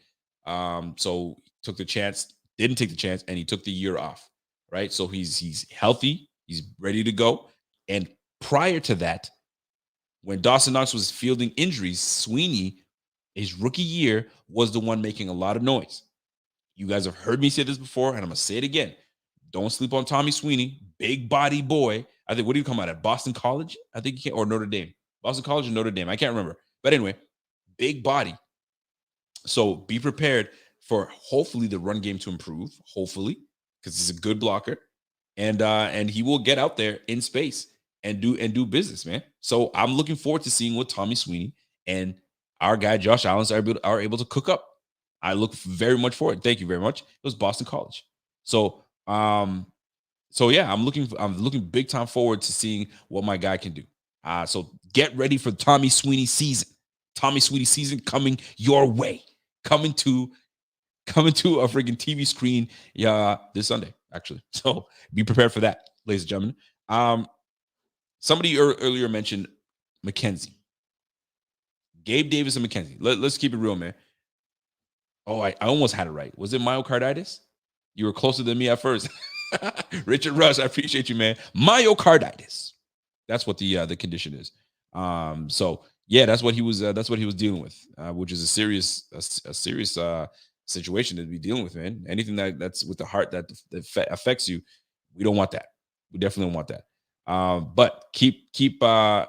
So didn't take the chance, and he took the year off, right? So he's healthy. He's ready to go. And prior to that, when Dawson Knox was fielding injuries, Sweeney, his rookie year, was the one making a lot of noise. You guys have heard me say this before, and I'm going to say it again. Don't sleep on Tommy Sweeney, big body boy. I think, what do you come out at? Boston College? I think he can't, or Notre Dame. Boston College or Notre Dame. I can't remember. But anyway, big body. So be prepared for hopefully the run game to improve, hopefully, because he's a good blocker. And he will get out there in space and do business, man. So I'm looking forward to seeing what Tommy Sweeney and our guy Josh Allen are able to cook up. I look very much forward. Thank you very much. It was Boston College. So yeah, I'm looking big time forward to seeing what my guy can do. So get ready for Tommy Sweeney season. Tommy Sweeney season coming your way. Coming to a freaking TV screen this Sunday, actually. So be prepared for that, ladies and gentlemen. Somebody earlier mentioned McKenzie. Gabe Davis and McKenzie. Let's keep it real, man. Oh, I almost had it right. Was it myocarditis? You were closer than me at first. Richard Rush, I appreciate you, man. Myocarditis. That's what the condition is. So yeah, that's what he was dealing with, which is a serious situation to be dealing with, man. Anything that's with the heart that affects you, we don't want that. We definitely don't want that. But keep an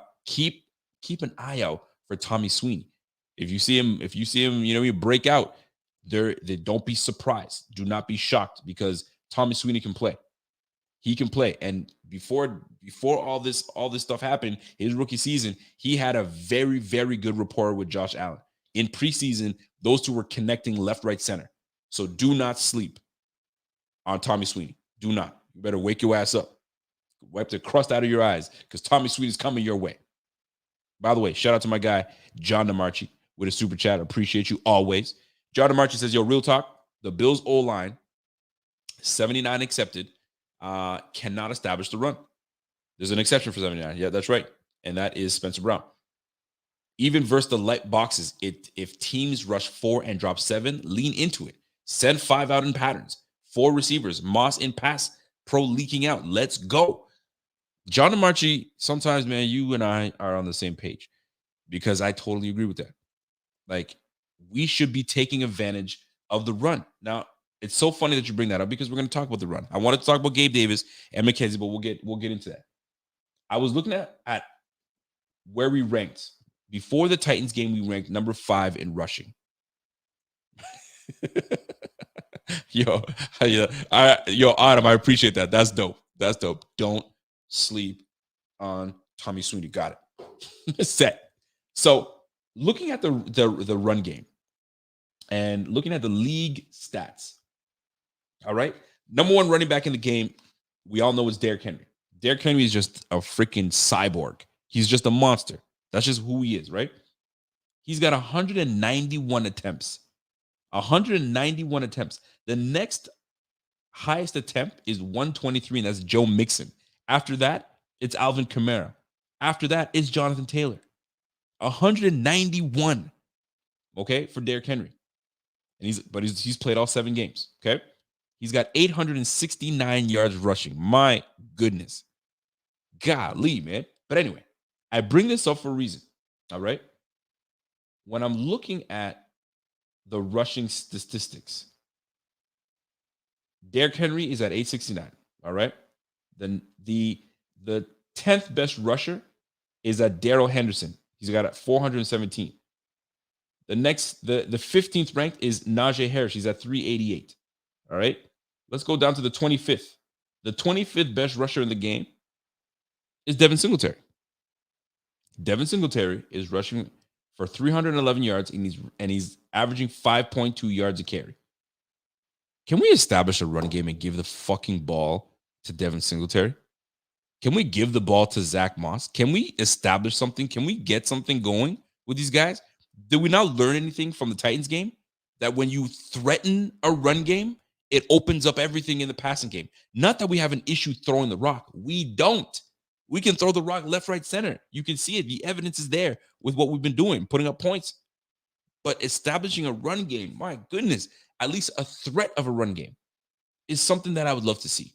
eye out for Tommy Sweeney. If you see him, you break out, they don't be surprised. Do not be shocked, because Tommy Sweeney can play. He can play. And before all this stuff happened, his rookie season, he had a very, very good rapport with Josh Allen. In preseason, those two were connecting left, right, center. So do not sleep on Tommy Sweeney. Do not. You better wake your ass up. Wipe the crust out of your eyes, because Tommy Sweeney's coming your way. By the way, shout out to my guy, John DeMarchi, with a super chat. Appreciate you always. John DeMarchi says, yo, real talk, the Bills' O-line, 79 accepted, cannot establish the run. There's an exception for 79. Yeah, that's right. And that is Spencer Brown. Even versus the light boxes, if teams rush 4 and drop 7, lean into it. Send 5 out in patterns. 4 receivers, Moss in pass, pro leaking out. Let's go. John DeMarchi, sometimes, man, you and I are on the same page, because I totally agree with that. Like, we should be taking advantage of the run. Now, it's so funny that you bring that up, because we're going to talk about the run. I wanted to talk about Gabe Davis and McKenzie, but we'll get into that. I was looking at where we ranked. Before the Titans game, we ranked number 5 in rushing. Yo, Adam, I appreciate that. That's dope. Don't sleep on Tommy Sweeney. Got it. Set. So, looking at the run game and looking at the league stats, all right? Number 1 running back in the game, we all know, is Derrick Henry. Derrick Henry is just a freaking cyborg. He's just a monster. That's just who he is, right? He's got 191 attempts. 191 attempts. The next highest attempt is 123, and that's Joe Mixon. After that, it's Alvin Kamara. After that, it's Jonathan Taylor. 191, okay, for Derrick Henry. And he's played all 7 games, okay? He's got 869 yards rushing. My goodness. Golly, man. But anyway, I bring this up for a reason, all right? When I'm looking at the rushing statistics, Derrick Henry is at 869, all right? Then the 10th best rusher is at Darrell Henderson. He's got at 417. The 15th ranked is Najee Harris. He's at 388. All right. Let's go down to the 25th. The 25th best rusher in the game is Devin Singletary. Devin Singletary is rushing for 311 yards, and he's averaging 5.2 yards a carry. Can we establish a run game and give the fucking ball to Devin Singletary? Can we give the ball to Zach Moss? Can we establish something? Can we get something going with these guys? Did we not learn anything from the Titans game? That when you threaten a run game, it opens up everything in the passing game. Not that we have an issue throwing the rock. We don't. We can throw the rock left, right, center. You can see it. The evidence is there with what we've been doing, putting up points. But establishing a run game, my goodness, at least a threat of a run game is something that I would love to see.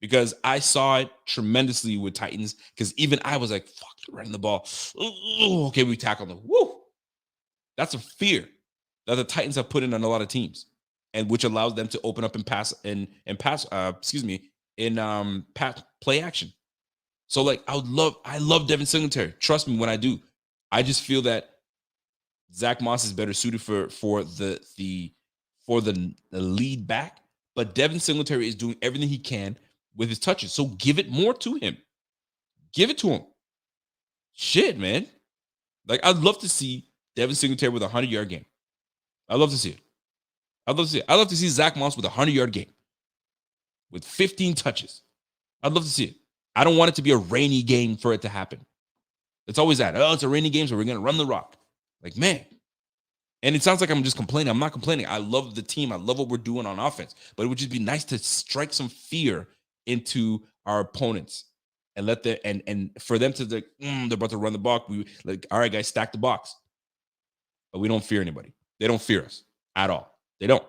Because I saw it tremendously with Titans. Because even I was like, fuck, you're running the ball. Ooh, okay, we tackled them. Woo! That's a fear that the Titans have put in on a lot of teams, and which allows them to open up and pass play action. So like I love Devin Singletary. Trust me when I do. I just feel that Zach Moss is better suited for the lead back, but Devin Singletary is doing everything he can with his touches. So give it more to him. Give it to him. Shit, man. Like I'd love to see Devin Singletary with a 100-yard game. I'd love to see it. I'd love to see Zach Moss with a 100-yard game with 15 touches. I'd love to see it. I don't want it to be a rainy game for it to happen. It's always that. Oh, it's a rainy game, so we're going to run the rock. Like, man. And it sounds like I'm just complaining. I'm not complaining. I love the team. I love what we're doing on offense. But it would just be nice to strike some fear into our opponents and let and for them to they're about to run the ball. We like, all right, guys, stack the box. But we don't fear anybody. They don't fear us at all. They don't.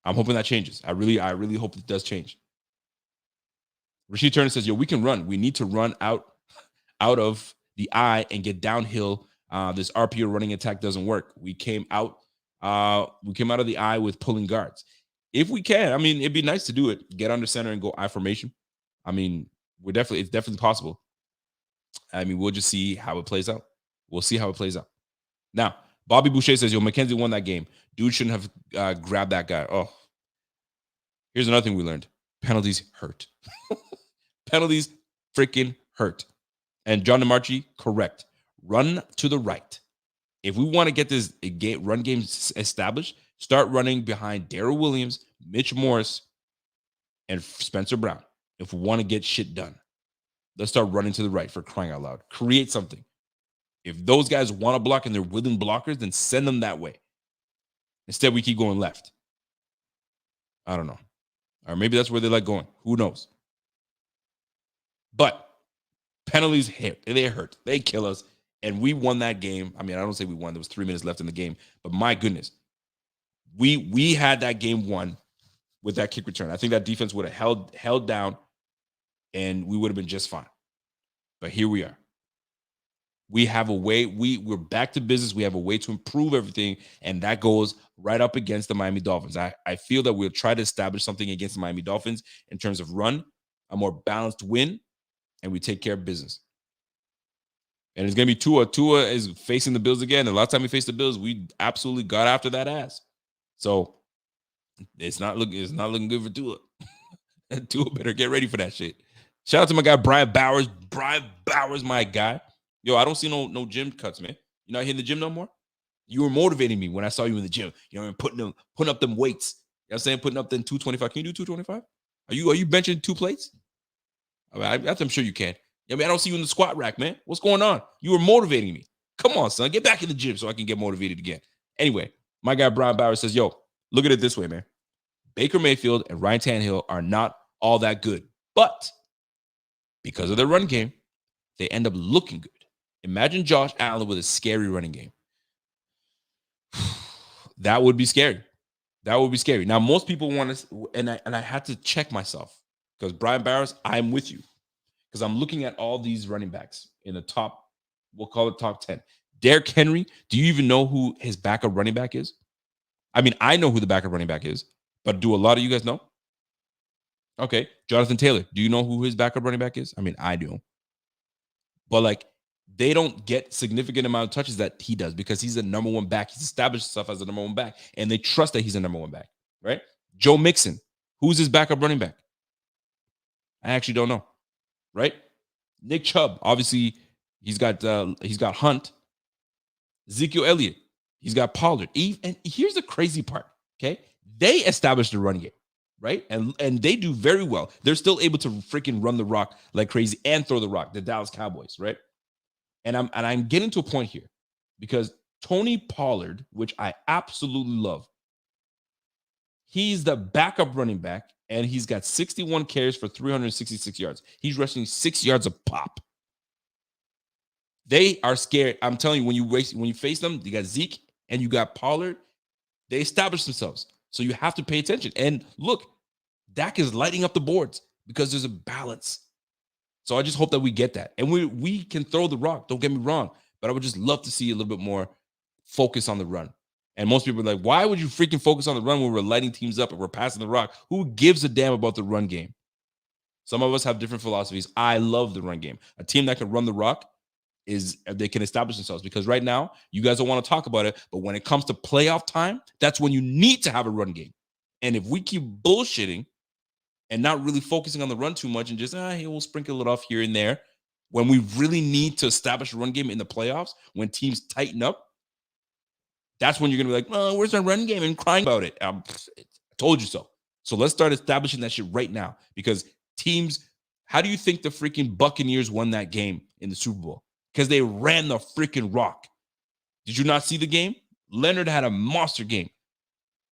I'm hoping that changes. I really hope it does change. Rashid Turner says, yo, we can run. We need to run out of the eye and get downhill. This RPO running attack doesn't work. We came out of the eye with pulling guards. If we can, I mean, it'd be nice to do it. Get under center and go I formation. I mean, it's definitely possible. I mean, we'll just see how it plays out. We'll see how it plays out. Now, Bobby Boucher says, yo, McKenzie won that game. Dude shouldn't have grabbed that guy. Oh, here's another thing we learned. Penalties hurt. Penalties freaking hurt. And John DeMarchi, correct. Run to the right. If we want to get this run game established, start running behind Darrell Williams, Mitch Morris, and Spencer Brown. If we want to get shit done, let's start running to the right, for crying out loud. Create something. If those guys want to block and they're willing blockers, then send them that way. Instead, we keep going left. I don't know. Or maybe that's where they like going. Who knows? But penalties hit. They hurt. They kill us. And we won that game. I mean, I don't say we won. There was 3 minutes left in the game. But my goodness, we had that game won with that kick return. I think that defense would have held down, and we would have been just fine. But here we are. We have a way. We're back to business. We have a way to improve everything, and that goes right up against the Miami Dolphins. I feel that we'll try to establish something against the Miami Dolphins in terms of run, a more balanced win, and we take care of business. And it's going to be Tua. Tua is facing the Bills again. And the last time we faced the Bills, we absolutely got after that ass. So it's not looking good for Tua. Tua better get ready for that shit. Shout out to my guy, Brian Bowers. Brian Bowers, my guy. Yo, I don't see no gym cuts, man. You're not hitting the gym no more? You were motivating me when I saw you in the gym. You know, putting up them weights. You know what I'm saying? Putting up them 225. Can you do 225? Are you benching 2 plates? I mean, I'm sure you can. I mean, I don't see you in the squat rack, man. What's going on? You were motivating me. Come on, son. Get back in the gym so I can get motivated again. Anyway, my guy Brian Bauer says, yo, look at it this way, man. Baker Mayfield and Ryan Tannehill are not all that good. But because of their run game, they end up looking good. Imagine Josh Allen with a scary running game. That would be scary. That would be scary. Now, most people want to, and I had to check myself because Brian Bowers, I'm with you. Because I'm looking at all these running backs in the top, we'll call it top 10. Derrick Henry, do you even know who his backup running back is? I mean, I know who the backup running back is, but do a lot of you guys know? Okay, Jonathan Taylor, do you know who his backup running back is? I mean, I do. But like, they don't get significant amount of touches that he does because he's the number one back. He's established himself as the number one back, and they trust that he's the number one back, right? Joe Mixon, who's his backup running back? I actually don't know. Right? Nick Chubb, obviously, he's got Hunt. Ezekiel Elliott, he's got Pollard. And here's the crazy part, okay? They established the run game, right? And they do very well. They're still able to freaking run the rock like crazy and throw the rock, the Dallas Cowboys, right? And I'm getting to a point here because Tony Pollard, which I absolutely love, he's the backup running back. And he's got 61 carries for 366 yards. He's rushing 6 yards a pop. They are scared. I'm telling you, when you face them, you got Zeke and you got Pollard. They establish themselves. So you have to pay attention. And look, Dak is lighting up the boards because there's a balance. So I just hope that we get that. And we can throw the rock. Don't get me wrong. But I would just love to see a little bit more focus on the run. And most people are like, why would you freaking focus on the run when we're lighting teams up and we're passing the rock? Who gives a damn about the run game? Some of us have different philosophies. I love the run game. A team that can run the rock they can establish themselves because right now, you guys don't want to talk about it. But when it comes to playoff time, that's when you need to have a run game. And if we keep bullshitting and not really focusing on the run too much and just, hey, we'll sprinkle it off here and there, when we really need to establish a run game in the playoffs, when teams tighten up, that's when you're going to be like, oh, where's our run game? And crying about it. I told you so. So let's start establishing that shit right now because teams, how do you think the freaking Buccaneers won that game in the Super Bowl? Because they ran the freaking rock. Did you not see the game? Leonard had a monster game.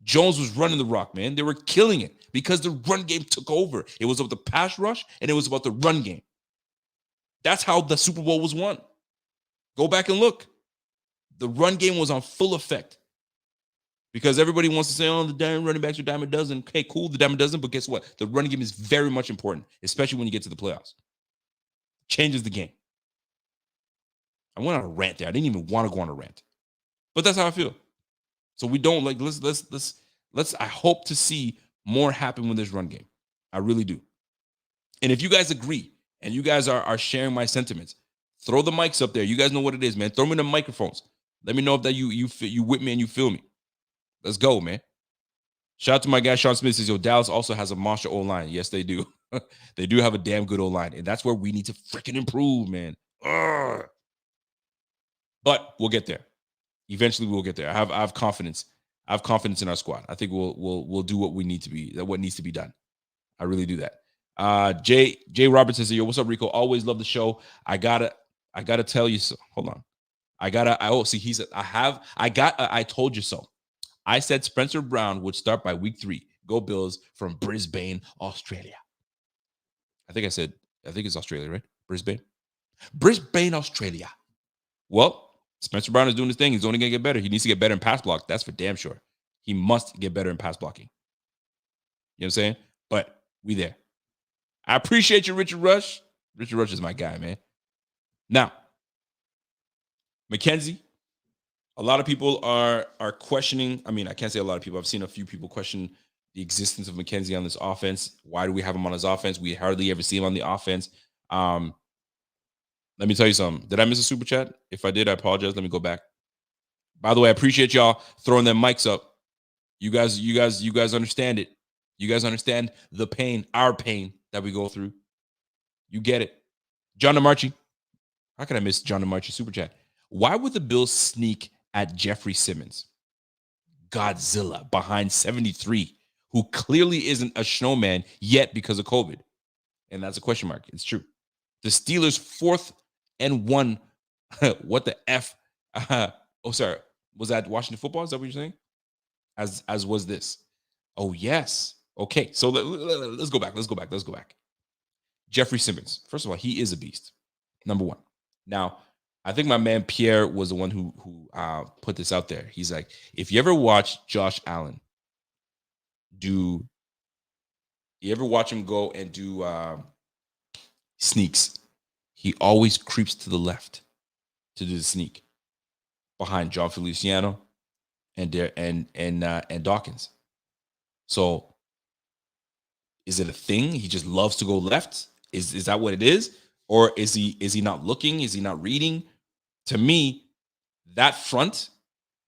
Jones was running the rock, man. They were killing it because the run game took over. It was about the pass rush and it was about the run game. That's how the Super Bowl was won. Go back and look. The run game was on full effect Because everybody wants to say, oh, the damn running backs are dime a dozen. Okay, cool, the dime a dozen, but guess what? The running game is very much important, especially when you get to the playoffs. Changes the game. I went on a rant there. I didn't even want to go on a rant, but that's how I feel. So we don't like. Let's. I hope to see more happen with this run game. I really do. And if you guys agree and you guys are sharing my sentiments, throw the mics up there. You guys know what it is, man. Throw me the microphones. Let me know if that you with me and you feel me. Let's go, man. Shout out to my guy Sean Smith. Says, yo, Dallas also has a monster O-line. Yes, they do. They do have a damn good O-line, and that's where we need to freaking improve, man. Ugh. But we'll get there. Eventually, we'll get there. I have confidence. I have confidence in our squad. I think we'll do what we need to be. What needs to be done. I really do that. Jay Roberts says, yo, what's up, Rico? Always love the show. I gotta tell you so. Hold on. I told you so. I said Spencer Brown would start by week 3. Go Bills from Brisbane, Australia. I think it's Australia, right? Brisbane, Australia. Well, Spencer Brown is doing his thing. He's only going to get better. He needs to get better in pass block. That's for damn sure. He must get better in pass blocking. You know what I'm saying? But we there. I appreciate you, Richard Rush. Richard Rush is my guy, man. Now, McKenzie. A lot of people are questioning. I mean, I can't say a lot of people. I've seen a few people question the existence of McKenzie on this offense. Why do we have him on his offense? We hardly ever see him on the offense. Let me tell you something. Did I miss a super chat? If I did, I apologize. Let me go back. By the way, I appreciate y'all throwing them mics up. You guys understand it. You guys understand the pain, our pain that we go through. You get it. John DeMarchi. How can I miss John DeMarchi super chat? Why would the Bills sneak at Jeffrey Simmons, Godzilla, behind 73, who clearly isn't a snowman yet because of COVID? And that's a question mark. It's true. The Steelers 4th and 1. What the F? Sorry. Was that Washington Football? Is that what you're saying? As was this. Oh, yes. Okay. So let's go back. Let's go back. Jeffrey Simmons. First of all, he is a beast. Number one. Now, I think my man Pierre was the one who put this out there. He's like, if you ever watch Josh Allen you ever watch him go and do sneaks, he always creeps to the left to do the sneak behind John Feliciano and Dawkins. So is it a thing? He just loves to go left? Is that what it is? Or is he not looking? Is he not reading? To me, that front,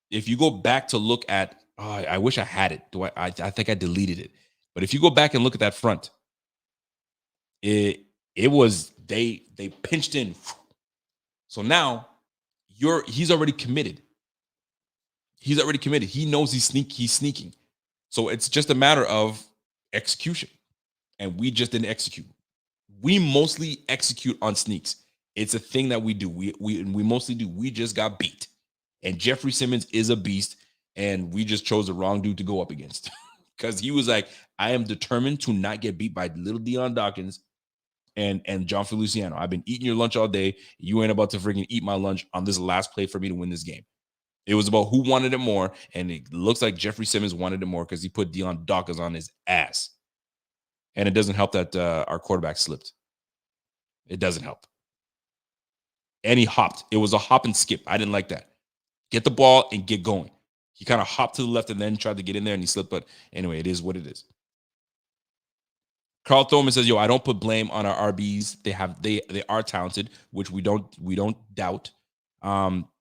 if you go back to look at, I wish I had it. I think I deleted it. But if you go back and look at that front, it was they pinched in. So now he's already committed. He's already committed. He knows he's sneaking. So it's just a matter of execution. And we just didn't execute. We mostly execute on sneaks. It's a thing that we do. We mostly do. We just got beat. And Jeffrey Simmons is a beast, and we just chose the wrong dude to go up against. Because he was like, I am determined to not get beat by little Deion Dawkins and John Feliciano. I've been eating your lunch all day. You ain't about to freaking eat my lunch on this last play for me to win this game. It was about who wanted it more, and it looks like Jeffrey Simmons wanted it more because he put Deion Dawkins on his ass. And it doesn't help that our quarterback slipped. It doesn't help. And he hopped. It was a hop and skip. I didn't like that. Get the ball and get going. He kind of hopped to the left and then tried to get in there and he slipped. But anyway, it is what it is. Carl Thoman says, yo, I don't put blame on our RBs. They are talented, which we don't doubt.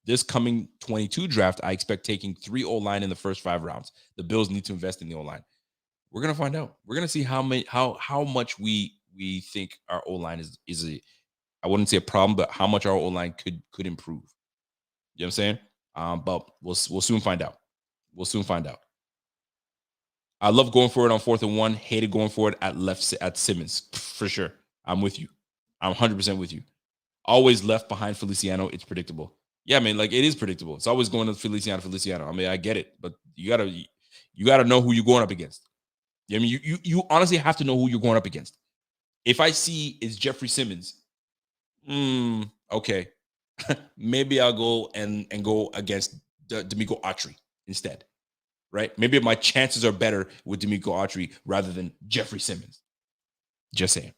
This coming 22 draft, I expect taking 3 O-line in the first 5 rounds. The Bills need to invest in the O-line. We're gonna find out. We're gonna see how much we think our O-line is a, I wouldn't say a problem, but how much our O-line could improve. You know what I'm saying? But we'll soon find out. We'll soon find out. I love going for it on 4th and 1. Hated going for it at Simmons for sure. I'm with you. I'm 100% with you. Always left behind Feliciano. It's predictable. Yeah, man. Like it is predictable. It's always going to Feliciano. I mean, I get it, but you gotta know who you're going up against. I mean, you honestly have to know who you're going up against. If I see it's Jeffrey Simmons, okay, maybe I'll go and go against D'Amico Autry instead, right? Maybe my chances are better with D'Amico Autry rather than Jeffrey Simmons. Just saying.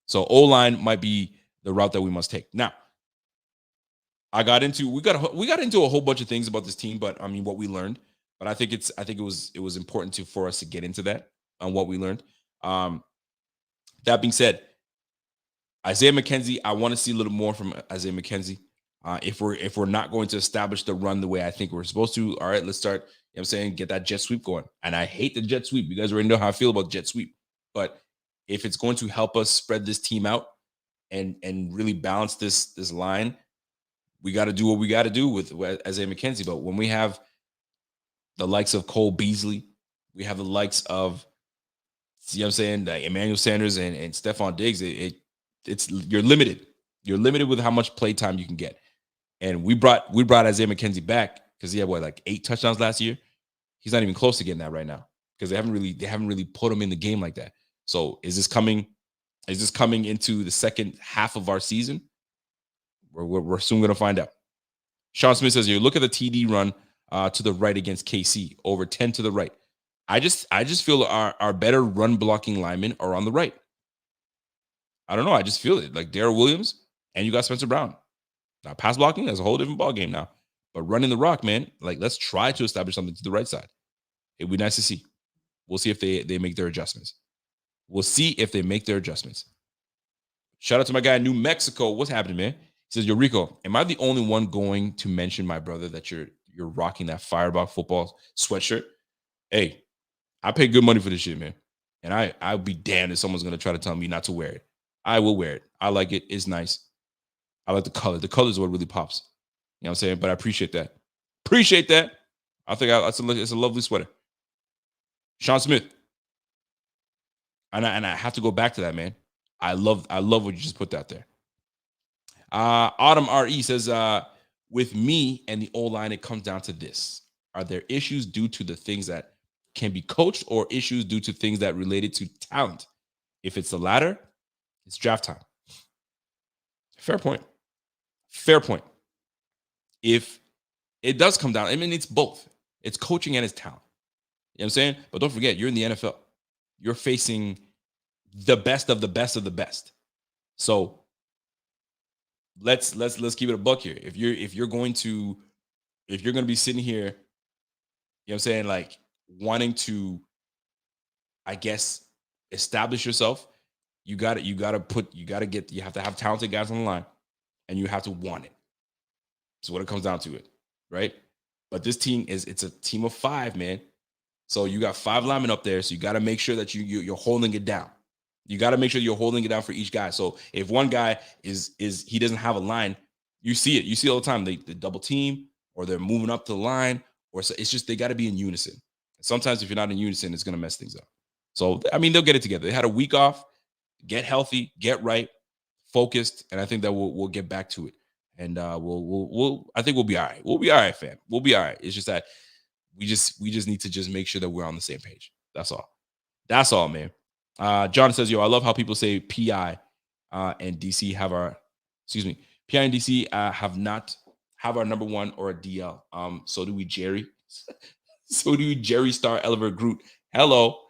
So O-line might be the route that we must take. Now, we got into a whole bunch of things about this team, but I mean what we learned. But I think it was important for us to get into that on what we learned. That being said, Isaiah McKenzie, I want to see a little more from Isaiah McKenzie. If we're not going to establish the run the way I think we're supposed to, all right, let's start. You know what I'm saying, get that jet sweep going. And I hate the jet sweep. You guys already know how I feel about jet sweep. But if it's going to help us spread this team out and really balance this line, we got to do what we got to do with Isaiah McKenzie. But when we have the likes of Cole Beasley, we have the likes of, you know what I'm saying, like Emmanuel Sanders and Stephon Diggs, it's you're limited. You're limited with how much play time you can get. And we brought Isaiah McKenzie back because he had like 8 touchdowns last year. He's not even close to getting that right now because they haven't really put him in the game like that. So is this coming into the second half of our season? We're soon going to find out. Sean Smith says, you look at the TD run to the right against KC, over 10 to the right. I just feel our better run blocking linemen are on the right. I don't know. I just feel it. Like Darrell Williams, and you got Spencer Brown. Now, pass blocking is a whole different ballgame now. But running the rock, man, like let's try to establish something to the right side. It'd be nice to see. We'll see if they make their adjustments. Shout out to my guy in New Mexico. What's happening, man? He says, yo, Rico, am I the only one going to mention my brother that you're rocking that Fireball football sweatshirt? Hey, I pay good money for this shit, man. And I'll be damned if someone's going to try to tell me not to wear it. I will wear it. I like it. It's nice. I like the color. The color is what really pops. You know what I'm saying? But I appreciate that. I think it's a lovely sweater. Sean Smith. And I have to go back to that, man. I love what you just put out there. Autumn RE says, with me and the O-line, it comes down to this. Are there issues due to the things that can be coached or issues due to things that related to talent? If it's the latter, it's draft time. Fair point. If it does come down, I mean, it's both. It's coaching and it's talent. You know what I'm saying? But don't forget, you're in the NFL. You're facing the best of the best of the best. So let's keep it a buck here. If you're going to be sitting here, you know what I'm saying, like wanting to, I guess, establish yourself, you have to have talented guys on the line, and you have to want it. That's what it comes down to, it, right? But this team it's a team of 5, man. So you got 5 linemen up there, so you got to make sure that you're holding it down. You got to make sure you're holding it down for each guy. So if one guy he doesn't have a line, you see it. You see it all the time. They double team, or they're moving up to the line, or so it's just they got to be in unison. Sometimes if you're not in unison, it's gonna mess things up. So I mean, they'll get it together. They had a week off, get healthy, get right, focused, and I think that we'll get back to it. And I think we'll be all right. We'll be all right, fam. We'll be all right. It's just that we just need to just make sure that we're on the same page. That's all, man. John says, yo, I love how people say PI and DC have our number 1 or a DL. So do we, Jerry. So do you, Jerry Star Oliver Groot. Hello.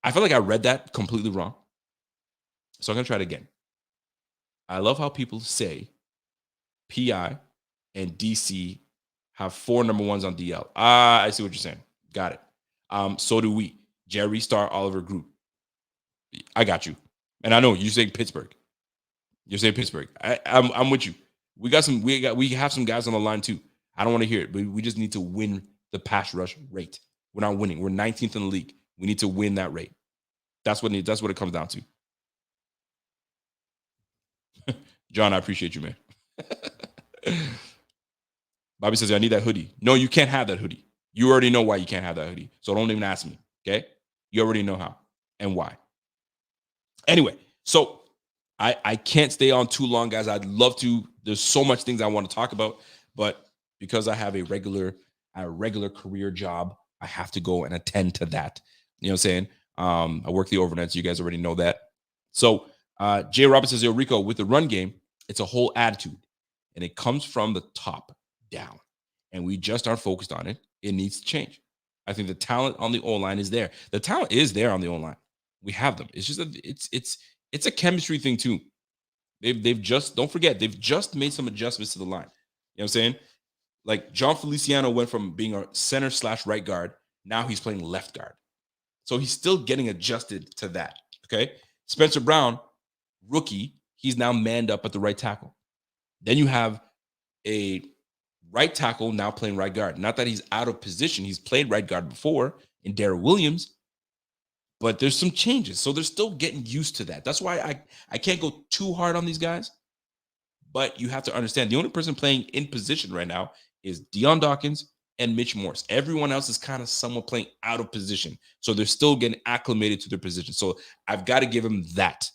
I feel like I read that completely wrong. So I'm going to try it again. I love how people say PI and DC have 4 number 1s on DL. I see what you're saying. Got it. So do we. Jerry Star Oliver Groot. I got you. And I know you're saying Pittsburgh. I'm with you. We have some guys on the line too. I don't want to hear it, but we just need to win the pass rush rate. We're not winning. We're 19th in the league. We need to win that rate. That's what it comes down to. John, I appreciate you, man. Bobby says, I need that hoodie. No, you can't have that hoodie. You already know why you can't have that hoodie. So don't even ask me, okay? You already know how and why. Anyway, so I can't stay on too long, guys. I'd love to. There's so much things I want to talk about, but because I have a regular career job, I have to go and attend to that. You know what I'm saying? I work the overnight, so you guys already know that. So Jay Roberts says, yo, Rico, with the run game, it's a whole attitude, and it comes from the top down, and we just aren't focused on it. It needs to change. I think the talent on the O-line is there. The talent is there on the O-line. We have them. It's just it's a chemistry thing too. They've just, don't forget, they've just made some adjustments to the line. You know what I'm saying? Like John Feliciano went from being a center / right guard. Now he's playing left guard. So he's still getting adjusted to that. Okay. Spencer Brown, rookie, he's now manned up at the right tackle. Then you have a right tackle now playing right guard. Not that he's out of position. He's played right guard before in Darrell Williams, but there's some changes. So they're still getting used to that. That's why I can't go too hard on these guys. But you have to understand, the only person playing in position right now is Deion Dawkins and Mitch Morse. Everyone else is kind of somewhat playing out of position. So they're still getting acclimated to their position. So I've got to give them that.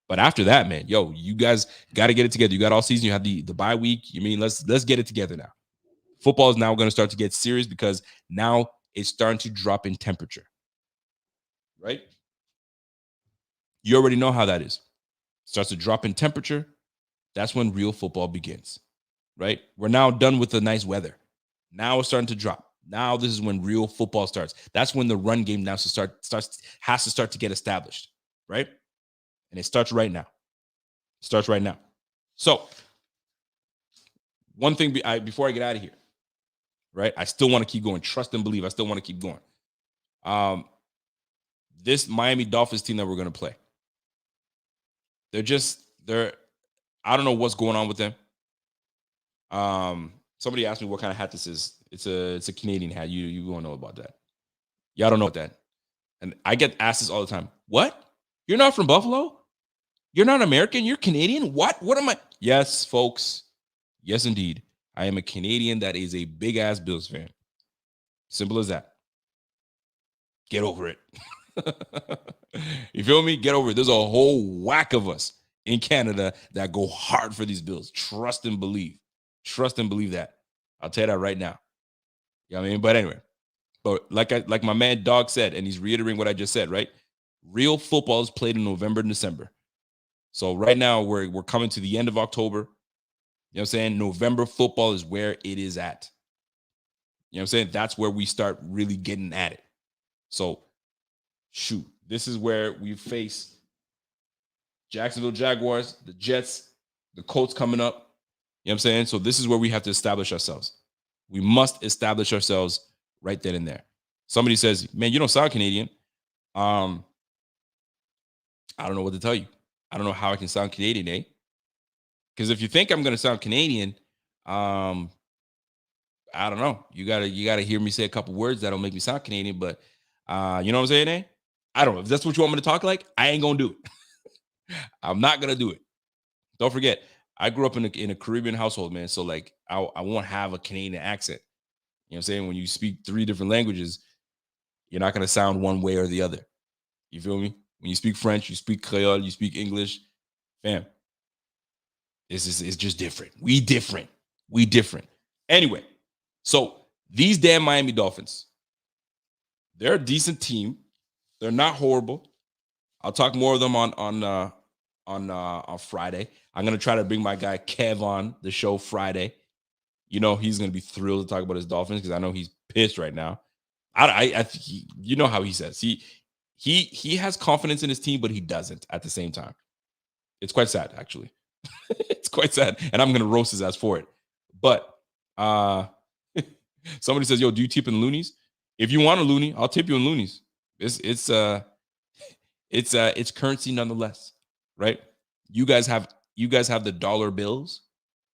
But after that, man, yo, you guys got to get it together. You got all season. You have the bye week. You mean, let's get it together now. Football is now going to start to get serious because now it's starting to drop in temperature. Right? You already know how that is. Starts to drop in temperature. That's when real football begins. Right? We're now done with the nice weather. Now it's starting to drop. Now this is when real football starts. That's when the run game now has to start to get established. Right? And it starts right now. So, one thing before I get out of here, right? I still want to keep going. Trust and believe. I still want to keep going. This Miami Dolphins team that we're going to play, I don't know what's going on with them. Somebody asked me what kind of hat this is. It's a Canadian hat. You won't know about that. Y'all don't know about that. And I get asked this all the time. What? You're not from Buffalo? You're not American? You're Canadian? What? What am I? Yes, folks. Yes, indeed. I am a Canadian that is a big-ass Bills fan. Simple as that. Get over it. You feel me? Get over it. There's a whole whack of us in Canada that go hard for these Bills. Trust and believe. Trust and believe that. I'll tell you that right now. You know what I mean? But anyway, like my man Dog said, and he's reiterating what I just said, right? Real football is played in November and December. So right now we're coming to the end of October. You know what I'm saying? November football is where it is at. You know what I'm saying? That's where we start really getting at it. So shoot, this is where we face Jacksonville Jaguars, the Jets, the Colts coming up. You know what I'm saying? So this is where we have to establish ourselves. We must establish ourselves right then and there. Somebody says, man, you don't sound Canadian. I don't know what to tell you. I don't know how I can sound Canadian, eh? Because if you think I'm going to sound Canadian, I don't know. You gotta hear me say a couple words that'll make me sound Canadian. But you know what I'm saying, eh? I don't know. If that's what you want me to talk like, I ain't gonna do it. I'm not gonna do it. Don't forget, I grew up in a Caribbean household, man. So like, I won't have a Canadian accent. You know what I'm saying? When you speak 3 different languages, you're not gonna sound one way or the other. You feel me? When you speak French, you speak Creole, you speak English, fam. It's just different. We different. Anyway, so these damn Miami Dolphins, they're a decent team. They're not horrible. I'll talk more of them on Friday. I'm gonna try to bring my guy Kev on the show Friday. You know he's gonna be thrilled to talk about his Dolphins because I know he's pissed right now. You know how he says he has confidence in his team, but he doesn't at the same time. It's quite sad, actually. It's quite sad, and I'm gonna roast his ass for it. But somebody says, "Yo, do you tip in loonies? If you want a loony, I'll tip you in loonies. It's currency nonetheless, right? You guys have the dollar bills.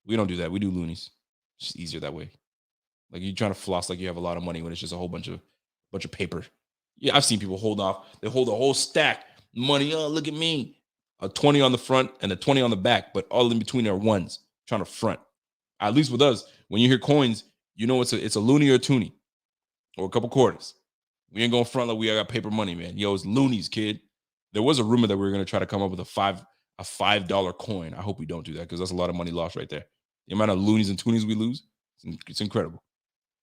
We don't do that. We do loonies. It's just easier that way. Like you're trying to floss like you have a lot of money when it's just a whole bunch of paper. Yeah, I've seen people hold off. They hold a whole stack money. Oh, look at me. A 20 on the front and a 20 on the back, but all in between are ones trying to front. At least with us, when you hear coins, you know it's a loony or a toonie or a couple quarters. We ain't going front like we got paper money, man. Yo, it's loonies, kid. There was a rumor that we were going to try to come up with a $5 coin. I hope we don't do that because that's a lot of money lost right there. The amount of loonies and toonies we lose, it's incredible.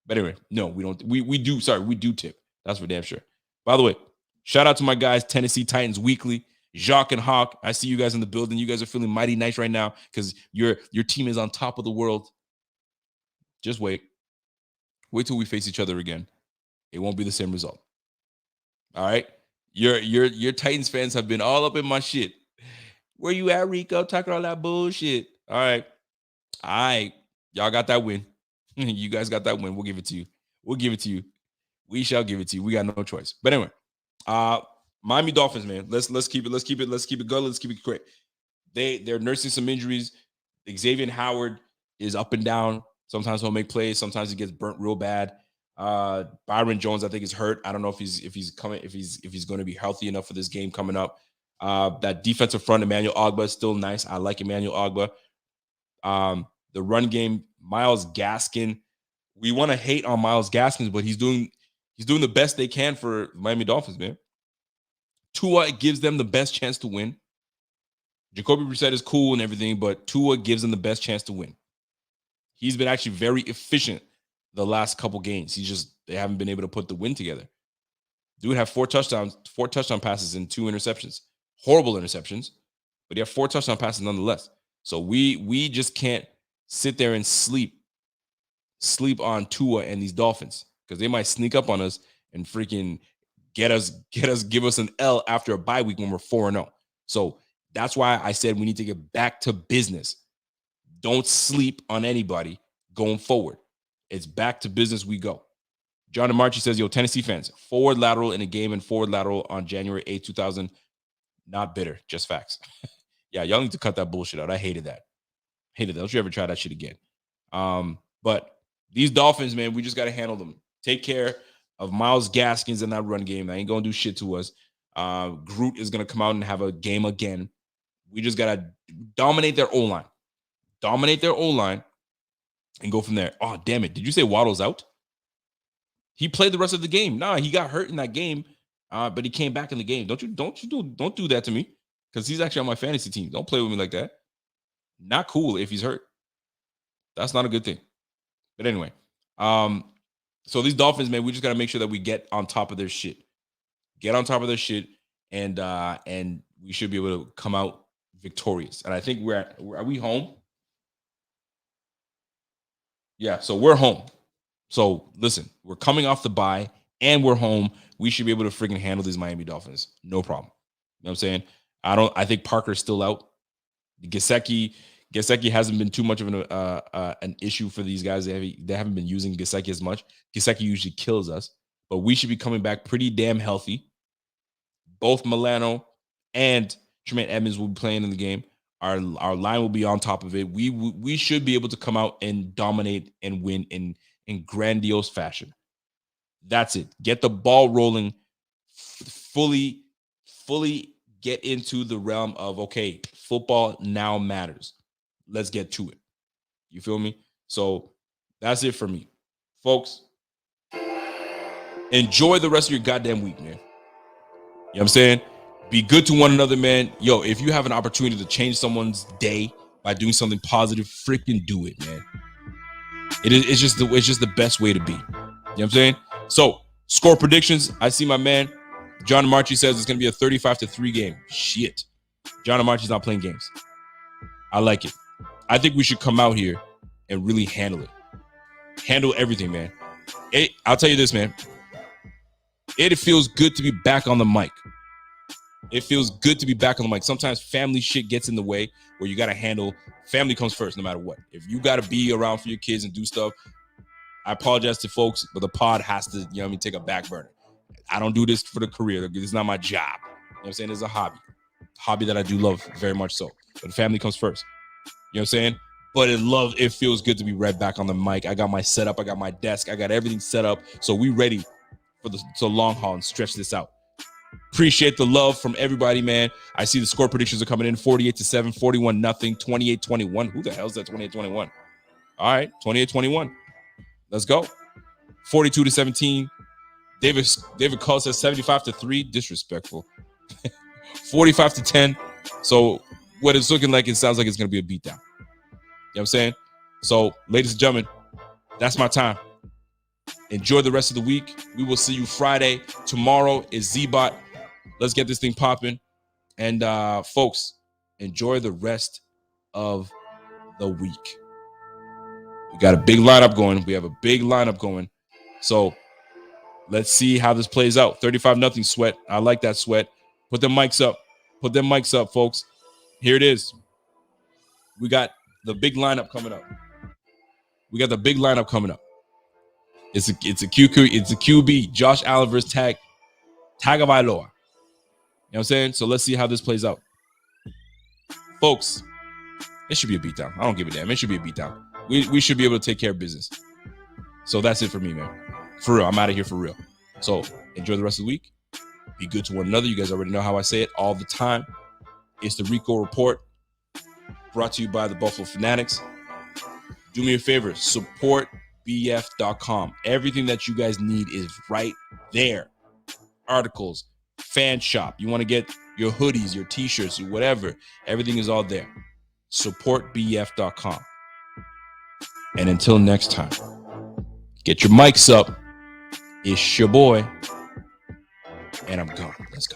But anyway, no, we don't. We do tip. That's for damn sure. By the way, shout out to my guys, Tennessee Titans Weekly, Jacques and Hawk. I see you guys in the building. You guys are feeling mighty nice right now because your team is on top of the world. Just wait till we face each other again. It won't be the same result. All right. Your Titans fans have been all up in my shit. Where you at, Rico? Talking all that bullshit. All right. Y'all got that win. You guys got that win. We'll give it to you. We shall give it to you. We got no choice. But anyway, Miami Dolphins, man. Let's keep it good. Let's keep it quick. They're nursing some injuries. Xavier Howard is up and down. Sometimes he'll make plays. Sometimes he gets burnt real bad. Byron Jones, I think, is hurt. I don't know if he's going to be healthy enough for this game coming up. That defensive front, Emmanuel Ogbah, is still nice. I like Emmanuel Ogbah. The run game, Myles Gaskin. We want to hate on Myles Gaskin, but he's doing the best they can for Miami Dolphins, man. Tua gives them the best chance to win. Jacoby Brissett is cool and everything, but Tua gives them the best chance to win. He's been actually very efficient the last couple games. They haven't been able to put the win together. Dude had 4 touchdown passes and 2 interceptions. Horrible interceptions, but he had 4 touchdown passes nonetheless. So we just can't sit there and sleep on Tua and these Dolphins, because they might sneak up on us and freaking give us an L after a bye week when we're 4-0. So that's why I said we need to get back to business. Don't sleep on anybody going forward. It's back to business we go. John DeMarchi says, yo, Tennessee fans, forward lateral in a game and forward lateral on January 8, 2000. Not bitter, just facts. Yeah, y'all need to cut that bullshit out. I hated that. Don't you ever try that shit again. But these Dolphins, man, we just got to handle them. Take care of Myles Gaskins in that run game. That ain't going to do shit to us. Groot is going to come out and have a game again. We just got to dominate their O-line. And go from there. Oh, damn it. Did you say Waddle's out? He played the rest of the game. Nah, he got hurt in that game, but he came back in the game. Don't do that to me, because he's actually on my fantasy team. Don't play with me like that. Not cool if he's hurt. That's not a good thing. But anyway, so these Dolphins, man, we just got to make sure that we get on top of their shit. And we should be able to come out victorious. And I think are we home? Yeah, so we're home. So listen, we're coming off the bye and we're home. We should be able to freaking handle these Miami Dolphins. No problem. You know what I'm saying? I think Parker's still out. Gesicki hasn't been too much of an issue for these guys. They haven't been using Gesicki as much. Gesicki usually kills us, but we should be coming back pretty damn healthy. Both Milano and Tremaine Edmonds will be playing in the game. Our line will be on top of it. We should be able to come out and dominate and win in grandiose fashion. That's it. Get the ball rolling. Fully get into the realm of, okay, football now matters. Let's get to it. You feel me? So that's it for me. Folks, enjoy the rest of your goddamn week, man. You know what I'm saying? Be good to one another, man. Yo, if you have an opportunity to change someone's day by doing something positive, freaking do it, man. It's just the best way to be. You know what I'm saying? So, score predictions. I see my man John Marchi says it's going to be a 35-3 game. Shit. John Marchi's not playing games. I like it. I think we should come out here and really handle it. Handle everything, man. I'll tell you this, man. It feels good to be back on the mic. Sometimes family shit gets in the way where you got to handle. Family comes first no matter what. If you got to be around for your kids and do stuff, I apologize to folks, but the pod has to, take a back burner. I don't do this for the career. This is not my job. You know what I'm saying? It's a hobby that I do love very much so. But family comes first. You know what I'm saying? But it feels good to be right back on the mic. I got my setup. I got my desk. I got everything set up. So we ready for the long haul and stretch this out. Appreciate the love from everybody, man. I see the score predictions are coming in 48-7, 41-0, 28-21. Who the hell is that 28-21? All right, 28-21. Let's go. 42-17. David Cole says 75-3. Disrespectful. 45-10. So what it's looking like, it sounds like it's going to be a beatdown. You know what I'm saying? So, ladies and gentlemen, that's my time. Enjoy the rest of the week. We will see you Friday. Tomorrow is Z-Bot. Let's get this thing popping. And folks, enjoy the rest of the week. We got a big lineup going. We have a big lineup going. So Let's see how this plays out. 35-0 Sweat. I like that, Sweat. Put them mics up. Put them mics up, folks. Here it is. We got the big lineup coming up. It's a QB. Josh Allen versus Tagovailoa. You know what I'm saying? So let's see how this plays out. Folks, it should be a beatdown. I don't give a damn. It should be a beatdown. We should be able to take care of business. So that's it for me, man. For real. I'm out of here for real. So enjoy the rest of the week. Be good to one another. You guys already know how I say it all the time. It's the Rico Report, brought to you by the Buffalo Fanatics. Do me a favor, support bf.com. Everything that you guys need is right there. Articles, fan shop. You want to get your hoodies, your t-shirts, whatever. Everything is all there. Support bf.com. And until next time, get your mics up. It's your boy. And I'm gone. Let's go.